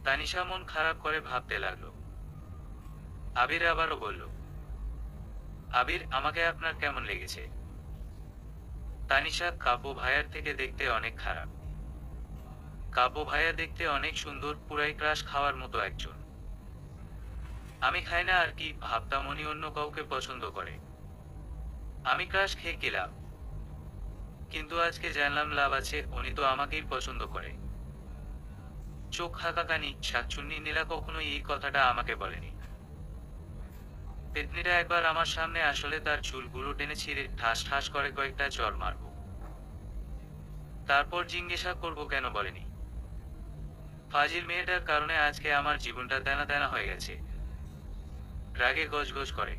তানিশা মন খারাপ করে ভাবতে লাগলো। আবির আবারও বলল, আবির, আমাকে আপনার কেমন লেগেছে? তানিশা, কাব্য ভাইয়ার থেকে দেখতে অনেক খারাপ। কাব্য ভাইয়া দেখতে অনেক সুন্দর, পুরাই ক্রাশ খাওয়ার মতো একজন। আমি খাই না আর কি, ভাবতাম উনি অন্য কাউকে পছন্দ করে। আমি ক্রাশ খেয়ে কি লাভ? কিন্তু আজকে জানলাম লাভ আছে, উনি তো আমাকেই পছন্দ করে। চোখ হাঁকাকানি, শাকচুন্নি নীলা কখনোই এই কথাটা আমাকে বলেনি। পেতনিটা একবার আমার সামনে আসলে তার চুলগুলো টেনে ছিঁড়ে ঠাস ঠাস করে কয়েকটা চড় মারব। তারপর জিজ্ঞাসা করব কেন বলেনি। ফাজিল মেয়েটার কারণে আজকে আমার জীবনটা তেনা তেনা হয়ে গেছে। রাগে গজগজ করে।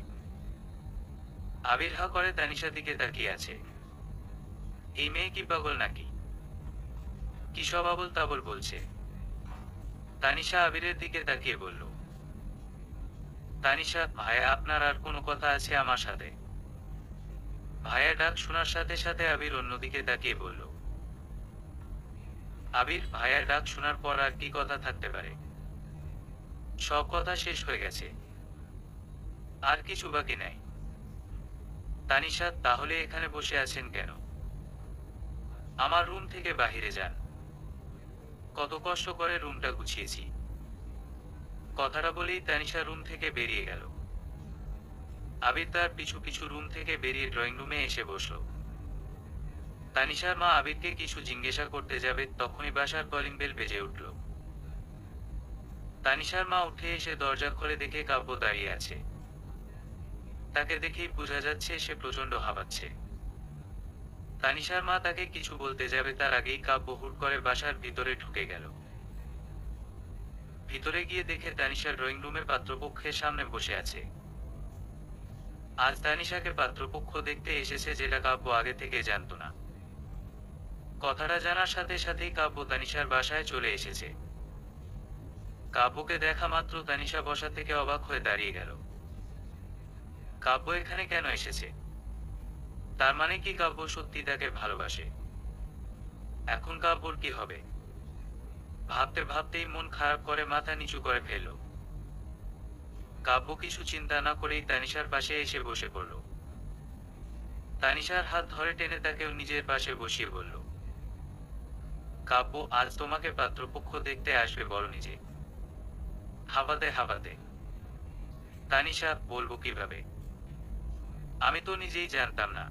আবির হা করে তানিশার দিকে তাকিয়ে আছে। এই মেয়ে কি পাগল নাকি? কি সব আবল তাবল বলছে? তানিশা আবিরের দিকে তাকিয়ে বলল, তানিশা, ভাইয়া আপনার আর কোনো কথা আছে আমার সাথে? ভাইয়া ডাক শোনার সাথে সাথে আবির অন্যদিকে তাকিয়ে বলল, আবির ভাইয়ার ডাক শোনার পর আর কি কথা থাকতে পারে? সব কথা শেষ হয়ে গেছে, আর কিছু বাকি নাই। তানিশা, তাহলে এখানে বসে আছেন কেন? আমার রুম থেকে বাহিরে যান। কত কষ্ট করে রুমটা গুছিয়েছি। কথাটা বলেই তানিশা রুম থেকে বেরিয়ে গেল। আবির তার পিছু পিছু রুম থেকে বেরিয়ে ড্রয়িং রুমে এসে বসল। তানিশার মা আবিরকে কিছু জিজ্ঞাসা করতে যাবে, তখনই বাসার কলিং বেল বেজে উঠল। তানিশার মা উঠে এসে দরজা খুলে দেখে কাব্য দাঁড়িয়ে আছে। তাকে দেখেই বোঝা যাচ্ছে সে প্রচন্ড হাঁপাচ্ছে। তানিশার মা তাকে কিছু বলতে যাবে তার আগেই কাব্য হুট করে বাসার ভিতরে ঢুকে গেল। ভিতরে গিয়ে দেখে তানিশা ড্রয়িং রুমে পাত্রপক্ষের সামনে বসে আছে। আজ তানিশাকে পাত্রপক্ষ দেখতে এসেছে, যেটা কাব্য আগে থেকে জানতো না। কথাটা জানার সাথে সাথেই কাব্য তানিশার বাসায় চলে এসেছে। কাব্যকে দেখা মাত্র তানিশা বসা থেকে অবাক হয়ে দাঁড়িয়ে গেল। কাব্য এখানে কেন এসেছে? তার মানে কি কাব্য সত্যি তাকে ভালোবাসে? এখন কাব্যর কি হবে? ভাবতে ভাবতেই মন খারাপ করে মাথা নিচু করে ফেলল। কাব্য কিছু চিন্তা না করেই তানিশার পাশে এসে বসে পড়ল। তানিশার হাত ধরে টেনে তাকেও নিজের পাশে বসিয়ে বলল, কাব্য, আজ তোমাকে পাত্রপক্ষ দেখতে আসবে বলনি যে? হাঁপাতে হাঁপাতে তানিশা, বলবো কিভাবে? আমি তো নিজেই জানতাম না।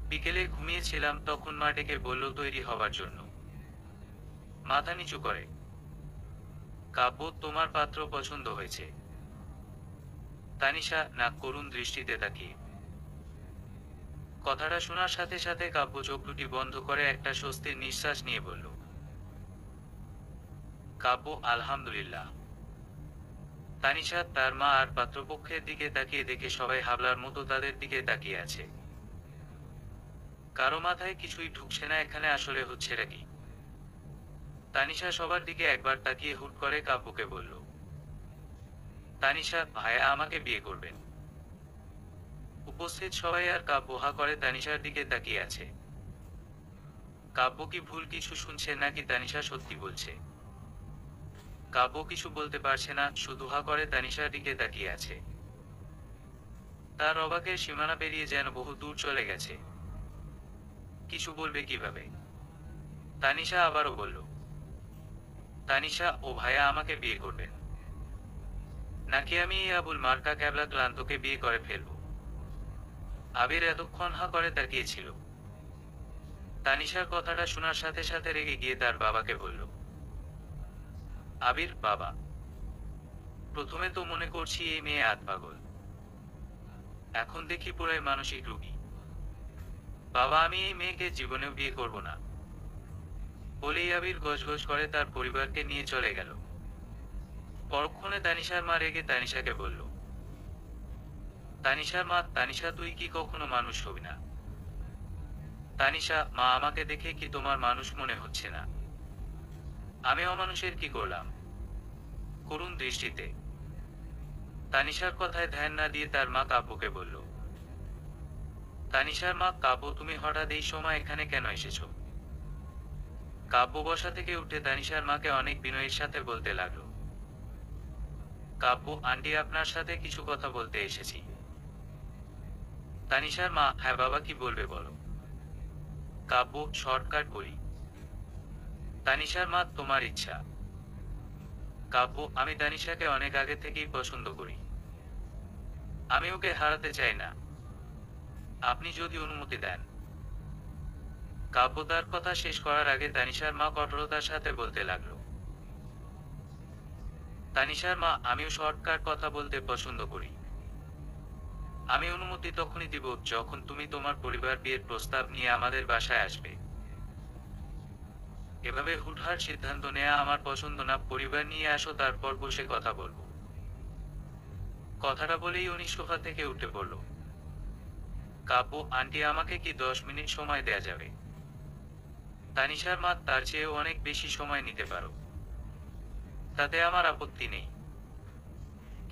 বিকেলে ঘুমিয়েছিলাম, তখন মা ডেকে বলল তৈরি হবার জন্য। মাথা নিচু করে, কাব্য, তোমার পাত্র পছন্দ হয়েছে। তানিশা নাক করুণ দৃষ্টিতে তাকিয়ে। কথাটা শোনার সাথে সাথে কাব্য চোখ দুটি বন্ধ করে একটা স্বস্তির নিঃশ্বাস নিয়ে বলল, কাব্য, আলহামদুলিল্লাহ। তানিশা তার মা আর পাত্রপক্ষের দিকে তাকিয়ে দেখে সবাই হাবলার মতো তাদের দিকে তাকিয়ে আছে। কারো মাথায় কিছুই ঢুকছে না এখানে আসলে হচ্ছেটা কি। তানিশা সবার দিকে একবার তাকিয়ে হুট করে কাব্যকে বলল, তানিশা, ভাইয়া আমাকে বিয়ে করবেন? উপস্থিত সবাই আর কাব্য হা করে তানিশার দিকে তাকিয়ে আছে। কাব্য কি ভুল কিছু শুনছে নাকি তানিশা সত্যি বলছে? কাব্য কিছু বলতে পারছে না, শুধু হা করে তানিশার দিকে তাকিয়ে আছে। তার অবাকের সীমানা পেরিয়ে যেন বহু দূর চলে গেছে। কিছু বলবে কিভাবে? তানিশা আবারও বলল, তানিশা, ও ভাইয়া আমাকে বিয়ে করবেন? নাকি আমি এই আবুল মার্কা ক্যাবলা ক্লান্তকে বিয়ে করে ফেলবো? আবির এতক্ষণ হা করে তাকিয়েছিল। তানিশার কথাটা শোনার সাথে সাথে রেগে গিয়ে তার বাবাকে বলল, আবির, বাবা, প্রথমে তো মনে করছি এই মেয়ে আধপাগল, এখন দেখি পুরাই মানসিক রোগী। বাবা, আমি এই মেয়েকে জীবনেও বিয়ে করব না। বলেই আবির গজগজ করে তার পরিবারকে নিয়ে চলে গেল। পরক্ষণে তানিশার মা রেগে তানিশাকে বলল, তানিশার মা, তানিশা, তুই কি কখনো মানুষ হবি না? তানিশা, মা, আমাকে দেখে কি তোমার মানুষ মনে হচ্ছে না? আমি অমানুষের কি করলাম? করুণ দৃষ্টিতে তানিশার কথায় ধ্যান না দিয়ে তার মা কাব্যকে বলল, তানিশার মা, কাব্য, তুমি হঠাৎ এই সময় এখানে কেন এসেছো? কাব্য বসা থেকে উঠে তানিশার মাকে অনেক বিনয়ের সাথে বলতে লাগলো, কাব্য, আন্টি আপনার সাথে কিছু কথা বলতে এসেছি। তানিশার মা, হ্যাঁ বাবা, কি বলবে বলো। কাব্য, শর্টকাট বলি। তানিশার মা, তোমার ইচ্ছা। কাব্য, আমি তানিশাকে অনেক আগে থেকেই পছন্দ করি। আমি ওকে হারাতে চাই না, আপনি যদি অনুমতি দেন। কাব্য তার কথা শেষ করার আগে তানিশার মা কঠোরতার সাথে বলতে লাগলো, তানিশার মা, আমিও শর্টকাট কথা বলতে পছন্দ করি। আমি অনুমতি তখনই দিব যখন তুমি তোমার পরিবার বিয়ের প্রস্তাব নিয়ে আমাদের বাসায় আসবে। এভাবে হুটহাট সিদ্ধান্ত নেওয়া আমার পছন্দ না, পরিবার নিয়ে আসো, তারপর বসে কথা বলবো। কথাটা বলেই উনি সোফা থেকে উঠে পড়ল। কাব্য, আন্টি, আমাকে কি 10 মিনিট সময় দেয়া যাবে? তানিশার মা, তার চেয়েও অনেক বেশি সময় নিতে পারো, তাতে আমার আপত্তি নেই,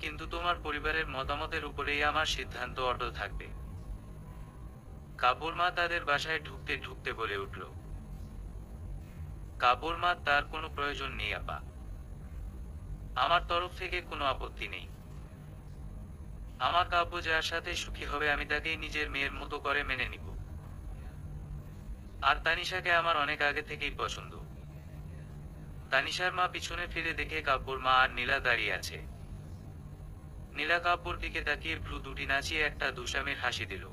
কিন্তু তোমার পরিবারের মতামতের উপরেই আমার সিদ্ধান্ত অটল থাকবে। কাব্যর মা তাদের বাসায় ঢুকতে ঢুকতে বলে উঠল, কাব্যর মা, তার কোনো প্রয়োজন নেই আপা। আমার তরফ থেকে কোনো আপত্তি নেই। আমার কাব্য যার সাথে সুখী হবে আমি তাকেই নিজের মেয়ের মতো করে মেনে নিব। আর তানিশাকে আমার অনেক আগে থেকেই পছন্দ। তানিশার মা পিছনে ফিরে দেখে কাব্যর মা আর নীলা দাঁড়িয়ে আছে। নীলা কাব্যর দিকে তাকিয়ে ভ্রু দুটি নাচিয়ে একটা দুষ্টামির হাসি দিল।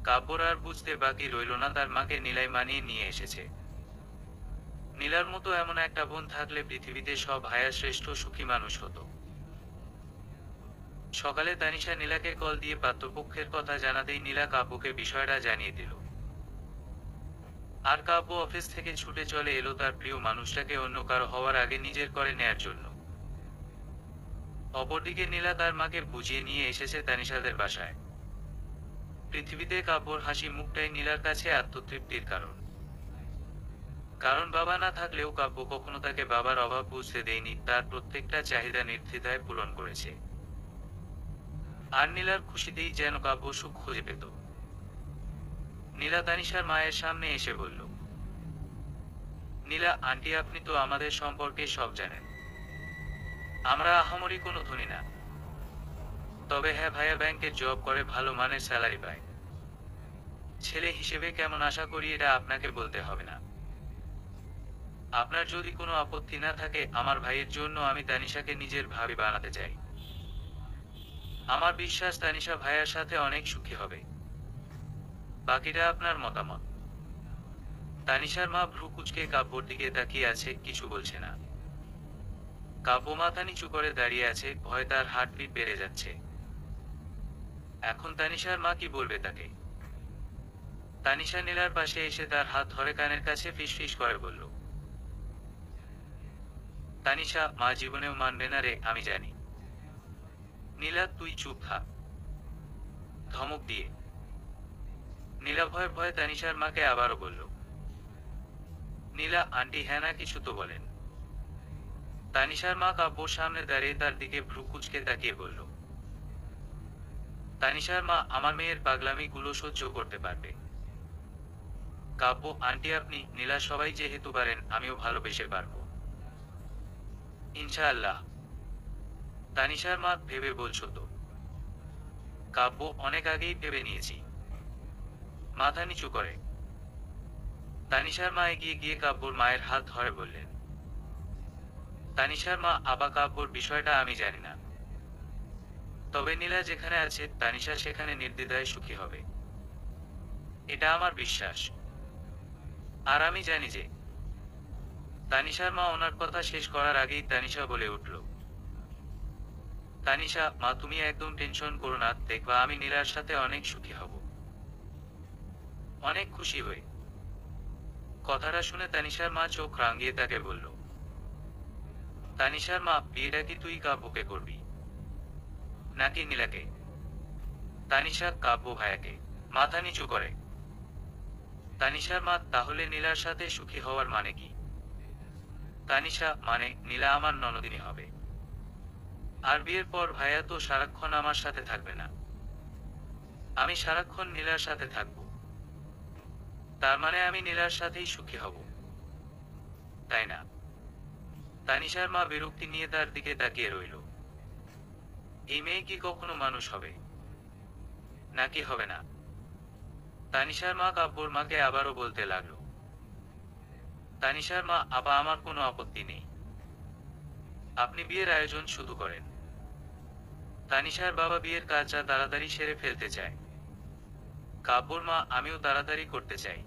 কাব্যর আর বুঝতে বাকি রইল না তার মাকে নীলাই মানিয়ে নিয়ে এসেছে। নীলার মতো এমন একটা বোন থাকলে পৃথিবীতে সব ভাইয়া শ্রেষ্ঠ সুখী মানুষ হতো। সকালে তানিশা নীলাকে কল দিয়ে পাত্রপক্ষের কথা জানাতেই নীলা কাব্যকে বিষয়টা জানিয়ে দিল। আর কাব্য অফিস থেকে ছুটে চলে এলো তার প্রিয় মানুষটাকে অন্য কারো হওয়ার আগে নিজের করে নেয়ার জন্য। অপরদিকে নীলা তার মাকে বুঝিয়ে নিয়ে এসেছে তানিশাদের বাসায়। পৃথিবীতে কাব্যর হাসি মুখটাই নীলার কাছে আত্মতৃপ্তির কারণ। কারণ বাবা না থাকলেও কাব্য কখনো তাকে বাবার অভাব বুঝতে দেয়নি, তার প্রত্যেকটা চাহিদা নির্দ্বিধায় পূরণ করেছে। আর নীলার খুশিতেই যেন কাব্য সুখ খুঁজে পেত। নীলা তানিশার মায়ের সামনে এসে বলল, নীলা আন্টি, আপনি তো আমাদের সম্পর্কে সব জানেন। আমরা আহামরি কোনো ধনী না, তবে হ্যাঁ, ভাইয়া ব্যাংকের জব করে, ভালো মানের স্যালারি পায়। ছেলে হিসেবে কেমন আশা করি এটা আপনাকে বলতে হবে না। আপনার যদি কোনো আপত্তি না থাকে, আমার ভাইয়ের জন্য আমি তানিশাকে নিজের ভাবি বানাতে চাই। আমার বিশ্বাস তানিশা ভাইয়ার সাথে অনেক সুখী হবে। বাকিটা আপনার মতামত। তানিশার মা ভ্রু কুঁচকে কাব্যর দিকে তাকিয়ে আছে, কিছু বলছে না। কাব্য মাথা নিচু করে দাঁড়িয়ে আছে, ভয় তার হার্টবিট বেড়ে যাচ্ছে। এখন তানিশার মা কি বলবে তাকে? তানিশা নীলার পাশে এসে তার হাত ধরে কানের কাছে ফিসফিস করে বলল, তানিশা, মা জীবনেও মানবে না রে, আমি জানি। নীলা, তুই চুপ থাক। ধমক দিয়ে নীলা ভয়ে ভয়ে তানিশার মাকে আবারও বলল, নীলা আন্টি, হ্যাঁ না কিছু তো বলেন। তানিশার মা কাব্যর সামনে দাঁড়িয়ে তার দিকে ভ্রু কুঁচকে তাকিয়ে বলল, তানিশার মা, আমার মেয়ের পাগলামি গুলো সহ্য করতে পারবে। কাব্য আন্টি, আপনি, নীলা, সবাই যেহেতু পারেন, আমিও ভালোবেসে পারবো ইনশাআল্লাহ। তানিশার মা, ভেবে বলছো তো? কাব্য, অনেক আগেই ভেবে নিয়েছি। মাথা নিচু করে তানিশার মা এগিয়ে গিয়ে কাব্যর মায়ের হাত ধরে বললেন, তানিশার মা, আবা কাব্যর বিষয়টা আমি জানি না, তবে নীলা যেখানে আছে তানিশা সেখানে নির্দ্বিধায় সুখী হবে, এটা আমার বিশ্বাস। আর আমি জানি যে। তানিশার মা ওনার কথা শেষ করার আগেই তানিশা বলে উঠল, তানিশা মা, তুমি একদম টেনশন করো না, দেখবা আমি নীলার সাথে অনেক সুখী হব, অনেক খুশি হই। কথাটা শুনে তানিশার মা চোখ রাঙিয়ে তাকে বলল, তানিশার মা, বিয়েটা কি তুই কাব্যকে করবি নাকি নীলাকে? তানিশা কাব্য ভাইয়াকে। মাথা নিচু করে তানিশার মা, তাহলে নীলার সাথে সুখী হওয়ার মানে কি? তানিশা, মানে নীলা আমার ননদিনী হবে। আর বিয়ের পর ভাইয়া তো সারাক্ষণ আমার সাথে থাকবে না, আমি সারাক্ষণ নীলার সাথে থাকব। তার মানে আমি নীলার সাথেই সুখী হব, তাই না? তানিশার মা বিরক্তি নিয়ে তার দিকে তাকিয়ে রইল। এই মেয়ে কি কখনো মানুষ হবে নাকি হবে না? তানিশার মা কাব্যর মাকে আবারও বলতে লাগলো, তানিশার মা, আপা, আমার কোনো আপত্তি নেই, আপনি বিয়ের আয়োজন শুরু করেন। তানিশার বাবা বিয়ের কাজটা তাড়াতাড়ি সেরে ফেলতে চায়। কাব্যর মা, আমিও তাড়াতাড়ি করতে চাই।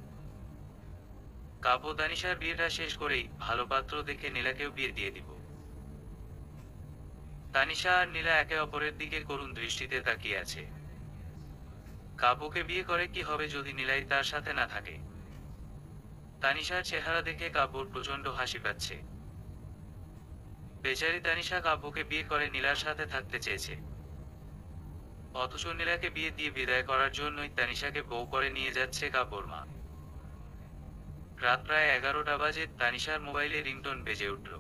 কাব্য তানিশার বিয়েটা শেষ করেই ভালো পাত্র দেখে নীলাকেও বিয়ে দিয়ে দিব। তানিশা আর নীলা একে অপরের দিকে করুণ দৃষ্টিতে তাকিয়ে আছে। কাব্যকে বিয়ে করে কি হবে যদি নীলাই তার সাথে না থাকে? তানিশার চেহারা দেখে কাব্যর প্রচন্ড হাসি পাচ্ছে। বেচারি তানিশা কাব্যকে বিয়ে করে নীলার সাথে থাকতে চেয়েছে, অথচ নীলাকে বিয়ে দিয়ে বিদায় করার জন্যই তানিশাকে বউ করে নিয়ে যাচ্ছে কাব্যর মা। রাত প্রায় 11টা বাজে, তানিশার মোবাইলে রিংটোন বেজে উঠল।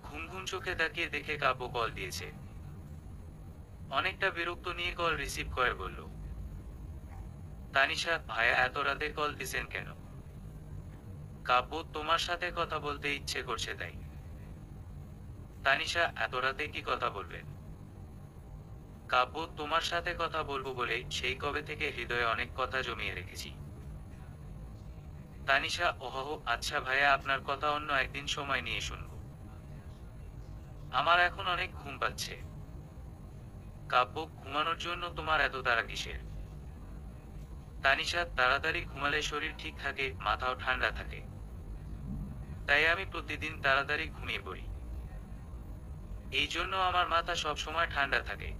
ঘুম ঘুম চোখে তাকিয়ে দেখে কাব্য কল দিয়েছে। ' 'অনেকটা বিরক্ত নিয়ে কল রিসিভ করে বলল, তানিশা, ভাইয়া এত রাতে কল দিছেন কেন? কাব্য, তোমার সাথে কথা বলতে ইচ্ছে করছে তাই। তানিশা, এত রাতে কি কথা বলবেন? কাব্য, তোমার সাথে কথা বলবো বলে সেই কবে থেকে হৃদয়ে অনেক কথা জমিয়ে রেখেছি। তানিশা, ওহো আচ্ছা ভাইয়া, আপনার কথা অন্য একদিন সময় নিয়ে শুনবো। আমার এখন অনেক ঘুম পাচ্ছে। কাব্য, ঘুমানোর জন্য তোমার এত তাড়া কিসের? তানিশা, তাড়াতাড়ি ঘুমালে শরীর ঠিক থাকে, মাথাও ঠান্ডা থাকে। তাই আমি প্রতিদিন তাড়াতাড়ি ঘুমিয়ে পড়ি। এই জন্য আমার মাথা সবসময় ঠান্ডা থাকে।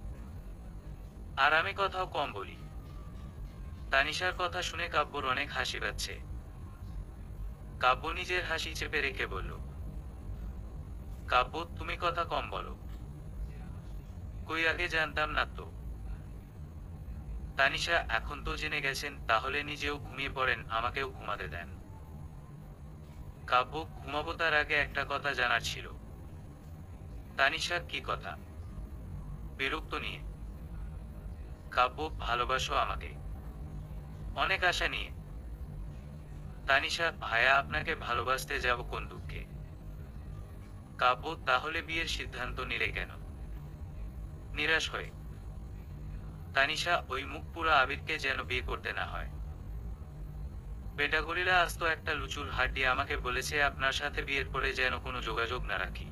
আর আমি কথাও কম বলি। তানিশার কথা শুনে কাব্যর অনেক হাসি পাচ্ছে। কাব্য নিজের হাসি চেপে রেখে বলল, কাব্য, তুমি কথা কম বলো। কই, আগে জানতাম না তো। তানিশা, এখন তো জেনে গেছেন, তাহলে নিজেও ঘুমিয়ে পড়েন, আমাকেও ঘুমাতে দেন। কাব্য, ঘুমাবো তার আগে একটা কথা জানার ছিল। তানিশা, কি কথা? বিরক্ত নিয়ে। কাব্য, ভালোবাসো আমাকে? অনেক আশা নিয়ে। তানিশা, ভাইয়া আপনাকে ভালোবাসতে যাব কোন দুঃখে? কাব্য, তাহলে বিয়ের সিদ্ধান্ত নিলে কেন? নিরাশ হয়ে। তানিশা, ওই মুখ পুরা আবিরকে যেন বিয়ে করতে না হয়। বেটাগরিরা আস্ত একটা লুচুর হাড্ডি আমাকে বলেছে আপনার সাথে বিয়ের পরে যেন কোনো যোগাযোগ না রাখি।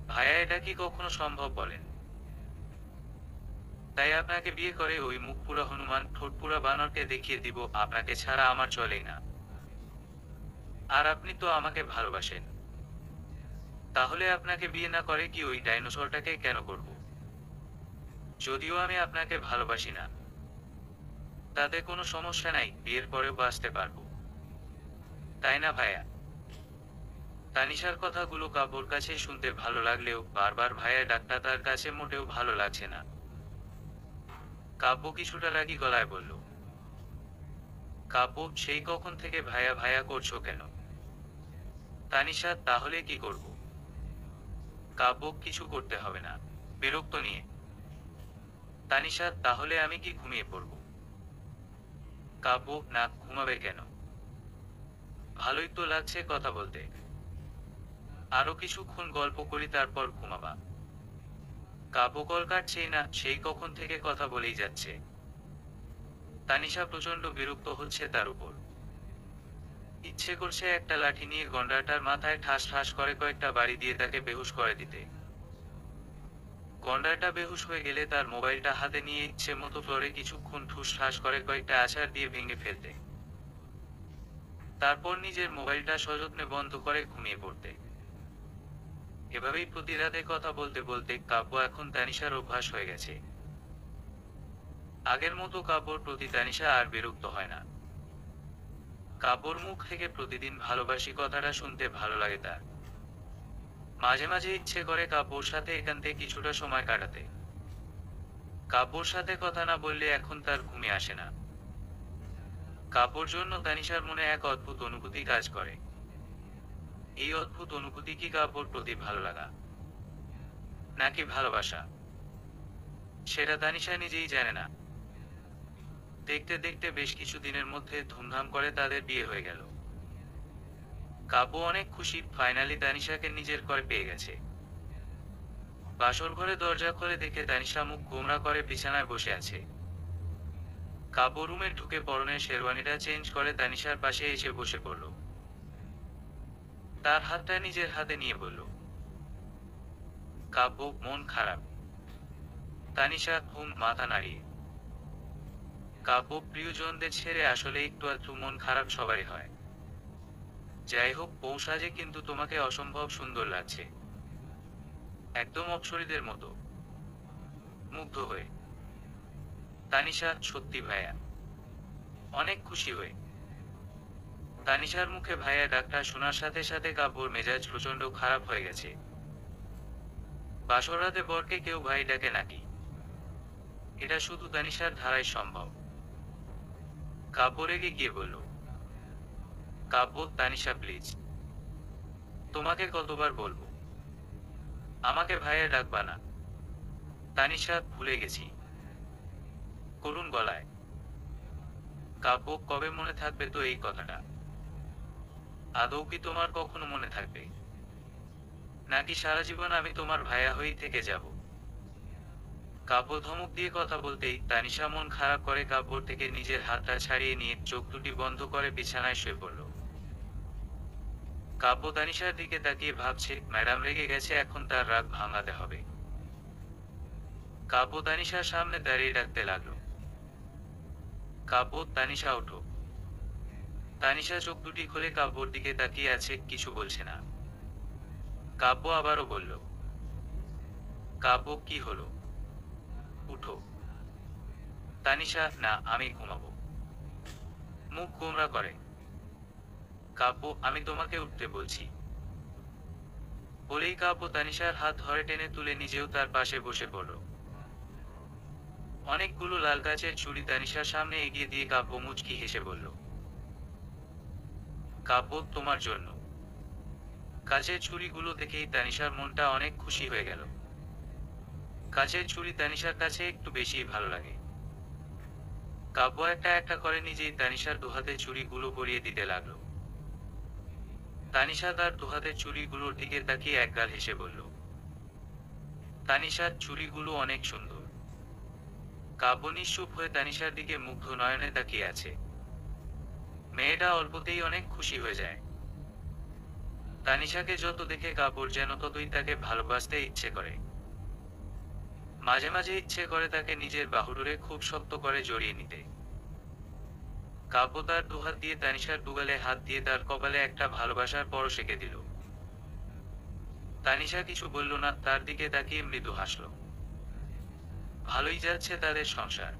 ভাইয়া, এটা কি কখনো সম্ভব বলেন? তাই আপনাকে বিয়ে করে ওই মুখ পুরা হনুমান ঠোঁট পুরা বানরকে দেখিয়ে দিব আপনাকে ছাড়া আমার চলেই না। আর আপনি তো আমাকে ভালোবাসেন। তাহলে আপনাকে বিয়ে না করে কি ওই ডাইনোসরটাকে কেন করব? যদিও আমি আপনাকে ভালোবাসি না, তাতে কোনো সমস্যা নাই, বিয়ের পরেও বাঁচতে পারবো। তাই না ভাইয়া? তানিশার কথাগুলো কাব্যর কাছে শুনতে ভালো লাগলেও বারবার ভাইয়া ডাকটা তার কাছে মোটেও ভালো লাগছে না। কাব্য কিছুটা রাগী গলায় বলল, কাব্য, সেই কখন থেকে ভাইয়া ভাইয়া করছো কেন? তানিশা, তাহলে কি করব? কাব্য, কিছু করতে হবে না। বিরক্ত নিয়ে। তানিশা, তাহলে আমি কি ঘুমিয়ে পড়ব? কাব্য, না, ঘুমাবে কেন? ভালোই তো লাগছে কথা বলতে। আরো কিছুক্ষণ গল্প করি, তারপর ঘুমাবা। কাব্য কল কাটছেই না, সেই কখন থেকে কথা বলেই যাচ্ছে। তানিশা প্রচন্ড বিরক্ত হচ্ছে তার উপর। ইচ্ছে করছে একটা লাঠি নিয়ে গন্ডারটার মাথায় ঠাস ঠাস করে কয়েকটা বাড়ি দিয়ে তাকে বেহুশ করে দিতে। গন্ডারটা বেহুশ হয়ে গেলে তার মোবাইলটা হাতে নিয়ে ইচ্ছে মতো ফ্লোরে কিছুক্ষণ ঠুস ঠাস করে কয়েকটা আছাড় দিয়ে ভেঙে ফেলতে। তারপর নিজের মোবাইলটা সযত্নে বন্ধ করে ঘুমিয়ে পড়তে। এভাবেই প্রতি রাতে কথা বলতে বলতে কাব্য এখন তানিশার অভ্যাস হয়ে গেছে। আগের মতো কাব্যর প্রতি তানিশা আর বিরক্ত হয় না। কাব্যর মুখ থেকে প্রতিদিন ভালোবাসি কথাটা শুনতে ভালো লাগে তার। মাঝে মাঝে ইচ্ছে করে কাব্যর সাথে একান্তে কিছুটা সময় কাটাতে। কাব্যর সাথে কথা না বললে এখন তার ঘুমে আসে না। কাব্যর জন্য তানিশার মনে এক অদ্ভুত অনুভূতি কাজ করে। এই অদ্ভুত অনুভূতি কি কাব্যর প্রতি ভালো লাগা, নাকি ভালোবাসা, সেটা তানিশা নিজেই জানে না। দেখতে দেখতে বেশ কিছু দিনের মধ্যে ধুমধাম করে তাদের বিয়ে হয়ে গেল। কাব্য অনেক খুশি, ফাইনালি তানিশাকে নিজের ঘরে পেয়ে গেছে। বাসর ঘরে দরজা খুলে দেখে তানিশা মুখ গোমড়া করে বিছানায় বসে আছে। কাব্য রুমে ঢুকে পরনের শেরওয়ানিটা চেঞ্জ করে তানিশার পাশে এসে বসে পড়ল। তার হাতটা নিজের হাতে নিয়ে বলল, কাব্য, মন খারাপ? তানিশা মাথা নাড়িয়ে। কাব্য, প্রিয়জনদের ছেড়ে আসলে একটু আধটু মন খারাপ সবারই হয়। যাই হোক, বউ সাজে কিন্তু তোমাকে অসম্ভব সুন্দর লাগছে, একদম অপ্সরীদের মতো। মুগ্ধ হয়ে। তানিশা, সত্যি ভাইয়া? অনেক খুশি হয়ে। তানিশার মুখে ভাইয়া ডাকটা শোনার সাথে সাথে কাব্যর মেজাজ প্রচন্ড খারাপ হয়ে গেছে। বাসর রাতে বরকে কেউ ভাই ডাকে নাকি? এটা শুধু তানিশার ধারায় সম্ভব। কাব্য রেগে গিয়ে বলল, কাব্য, তানিশা প্লিজ, তোমাকে কতবার বলবো আমাকে ভাইয়া ডাকবা না? তানিশা, ভুলে গেছি। করুণ গলায়। কাব্য, কবে মনে থাকবে তো এই কথাটা? আদৌ কি তোমার কখনো মনে থাকবে, নাকি সারা জীবন আমি তোমার ভাইয়া হয়েই থেকে যাব? কাব্য ধমক দিয়ে কথা বলতেই তানিশা মন খারাপ করে কাব্যর থেকে নিজের হাতটা ছাড়িয়ে নিয়ে চোখ দুটি বন্ধ করে বিছানায় শুয়ে পড়ল। কাব্য তানিশার দিকে তাকিয়ে ভাবছে, ম্যাডাম রেগে গেছে, এখন তার রাগ ভাঙাতে হবে। কাব্য তানিশার সামনে দাঁড়িয়ে ডাকতে লাগলো, কাব্য, তানিশা ওঠো। তানিশা চোখ দুটি খুলে কাব্যর দিকে তাকিয়ে আছে, কিছু বলছে না। কাব্য আবারও বলল, কাব্য, কি হলো? উঠো। তানিশা, না, আমি ঘুমাবো। মুখ গোমরা করে। কাব্য, আমি তোমাকে উঠতে বলছি। বলেই কাব্য তানিশার হাত ধরে টেনে তুলে নিজেও তার পাশে বসে পড়ল। অনেকগুলো লাল গাছের চুড়ি তানিশার সামনে এগিয়ে দিয়ে কাব্য মুচকি হেসে বলল, কাব্য, তোমার জন্য। কাচের চুড়িগুলো দেখেই তানিশার মনটা অনেক খুশি হয়ে গেল। কাচের চুড়ি তানিশার কাছে একটু বেশি ভালো লাগে। কাব্য একটা একটা করে নিজেই তানিশার দুহাতে চুড়িগুলো পরিয়ে দিতে লাগলো। তানিশা তার দুহাতের চুড়িগুলোর দিকে তাকিয়ে একগাল হেসে বলল, তানিশার চুড়িগুলো অনেক সুন্দর। কাব্য নিশ্চুপ হয়ে তানিশার দিকে মুগ্ধ নয়নে তাকিয়ে আছে। মেয়েটা অল্পতেই অনেক খুশি হয়ে যায়। তানিশাকে যত দেখে কাব্যর যেন ততই তাকে ভালোবাসতে ইচ্ছে করে। মাঝে মাঝে ইচ্ছে করে তাকে নিজের বাহুডোরে খুব শক্ত করে জড়িয়ে নিতে। কাব্য তার দুহাত দিয়ে তানিশার দুগালে হাত দিয়ে তার কপালে একটা ভালোবাসার পরশ এঁকে দিল। তানিশা কিছু বলল না, তার দিকে তাকিয়ে মৃদু হাসল। ভালোই যাচ্ছে তাদের সংসার।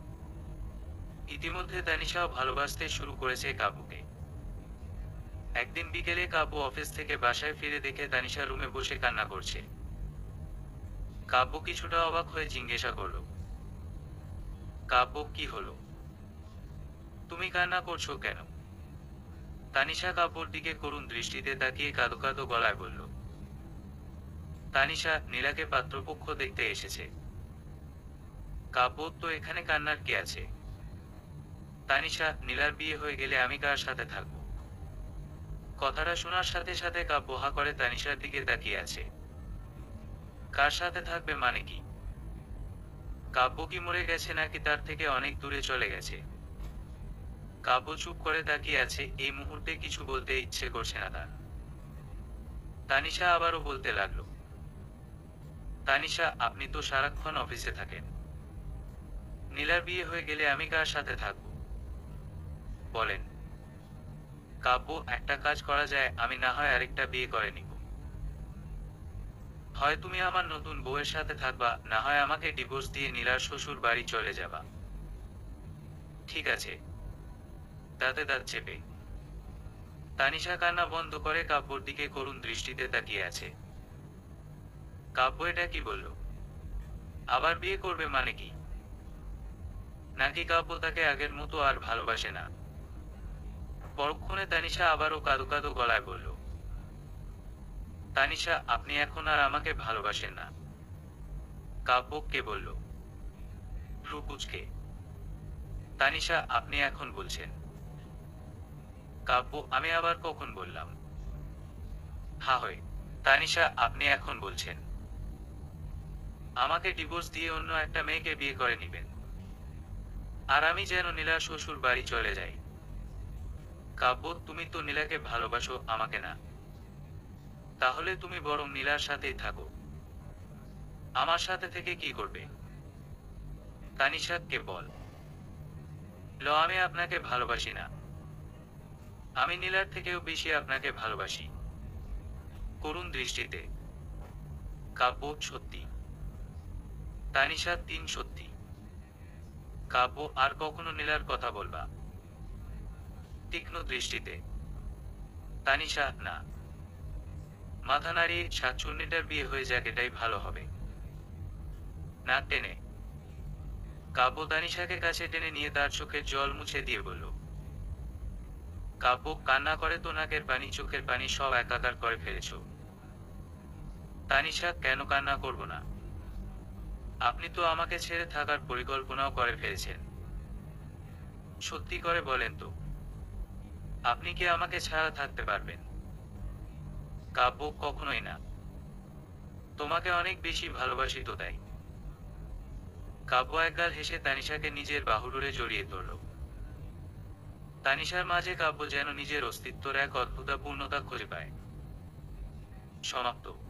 ইতিমধ্যে তানিশাও ভালোবাসতে শুরু করেছে কাব্যকে। একদিন বিকেলে কাব্য অফিস থেকে বাসায় ফিরে দেখে তানিশা রুমে বসে কান্না করছে। কাব্য কিছুটা অবাক হয়ে জিজ্ঞাসা করল, কাব্য, কি হলো? তুমি কান্না করছো কেন? তানিশা কাব্যর দিকে করুণ দৃষ্টিতে তাকিয়ে কাঁদো কাঁদো গলায় বলল, তানিশা, নীলাকে পাত্রপক্ষ দেখতে এসেছে। কাব্য, তো এখানে কান্নার কি আছে? তানিশা, নীলার বিয়ে হয়ে গেলে আমি কার সাথে থাকবো? কথাটা শোনার সাথে সাথে কাব্য হা করে তানিশার দিকে তাকিয়ে আছে। কার সাথে থাকবে মানে কি? কাব্য কি মরে গেছে নাকি তার থেকে অনেক দূরে চলে গেছে? কাব্য চুপ করে তাকিয়ে আছে, এই মুহূর্তে কিছু বলতে ইচ্ছে করছে না তার। তানিশা আবারও বলতে লাগলো, তানিশা, আপনি তো সারাক্ষণ অফিসে থাকেন। নীলার বিয়ে হয়ে গেলে আমি কার সাথে থাকবো বলেন? কাব্য, একটা কাজ করা যায়, আমি না হয় আরেকটা বিয়ে করে নিব। হয় তুমি আমার নতুন বউয়ের সাথে থাকবা, না হয় আমাকে ডিভোর্স দিয়ে নীলার শ্বশুর বাড়ি চলে যাবা। ঠিক আছে। দাঁতে দাঁত চেপে তানিশা কান্না বন্ধ করে কাব্যর দিকে করুণ দৃষ্টিতে তাকিয়ে আছে। কাব্য এটা কি বলল? আবার বিয়ে করবে মানে কি? নাকি কাব্য তাকে আগের মতো আর ভালোবাসে না? পরক্ষণে তানিশা আবারও কাঁদো কাঁদো গলায় বলল, তানিশা, আপনি এখন আর আমাকে ভালোবাসেন না। কাব্য, কে বলল? ভ্রু কুঁচকে তানিশা, আপনি এখন বলছেন। কাব্য, আমি আবার কখন বললাম? হা হয়। তানিশা, আপনি এখন বলছেন আমাকে ডিভোর্স দিয়ে অন্য একটা মেয়েকে বিয়ে করে নিবেন, আর আমি যেন নীলার শ্বশুর বাড়ি চলে যাই। কাব্য, তুমি তো নীলাকে ভালোবাসো, আমাকে না। তাহলে তুমি বরং নীলার সাথেই থাকো। আমার সাথে থেকে কি করবে? তানিশা, কে বল আমি আপনাকে ভালোবাসি না। আমি নীলার থেকেও বেশি আপনাকে ভালোবাসি। করুণ দৃষ্টিতে কাব্য, সত্যি? তানিশা, 3 সত্যি। কাব্য, আর কখনো নীলার কথা বলবা? তীক্ষ্ণ দৃষ্টিতে তানিশা, না। মাথা নাড়িয়ে, শাকচুন্নিটার বিয়ে হয়ে যাক, এটাই ভালো হবে। না টেনে কাব্য তানিশাকে কাছে টেনে নিয়ে তার চোখের জল মুছে দিয়ে বলল, কাব্য, কান্না করে তো নাকের পানি চোখের পানি সব একাকার করে ফেলেছ। তানিশা, কেন কান্না করব না? আপনি তো আমাকে ছেড়ে থাকার পরিকল্পনাও করে ফেলেছেন। সত্যি করে বলেন তো, আপনি কি আমাকে ছাড়া থাকতে পারবেন? কাব্য কখনোই না। তোমাকে অনেক বেশি ভালোবাসি তো তাই। কাব্য একগাল হেসে তানিশাকে নিজের বাহুডোরে জড়িয়ে ধরল। তানিশার মাঝে কাব্য যেন নিজের অস্তিত্বর এক অদ্ভুত পূর্ণতা খুঁজে পায়। সমাপ্ত।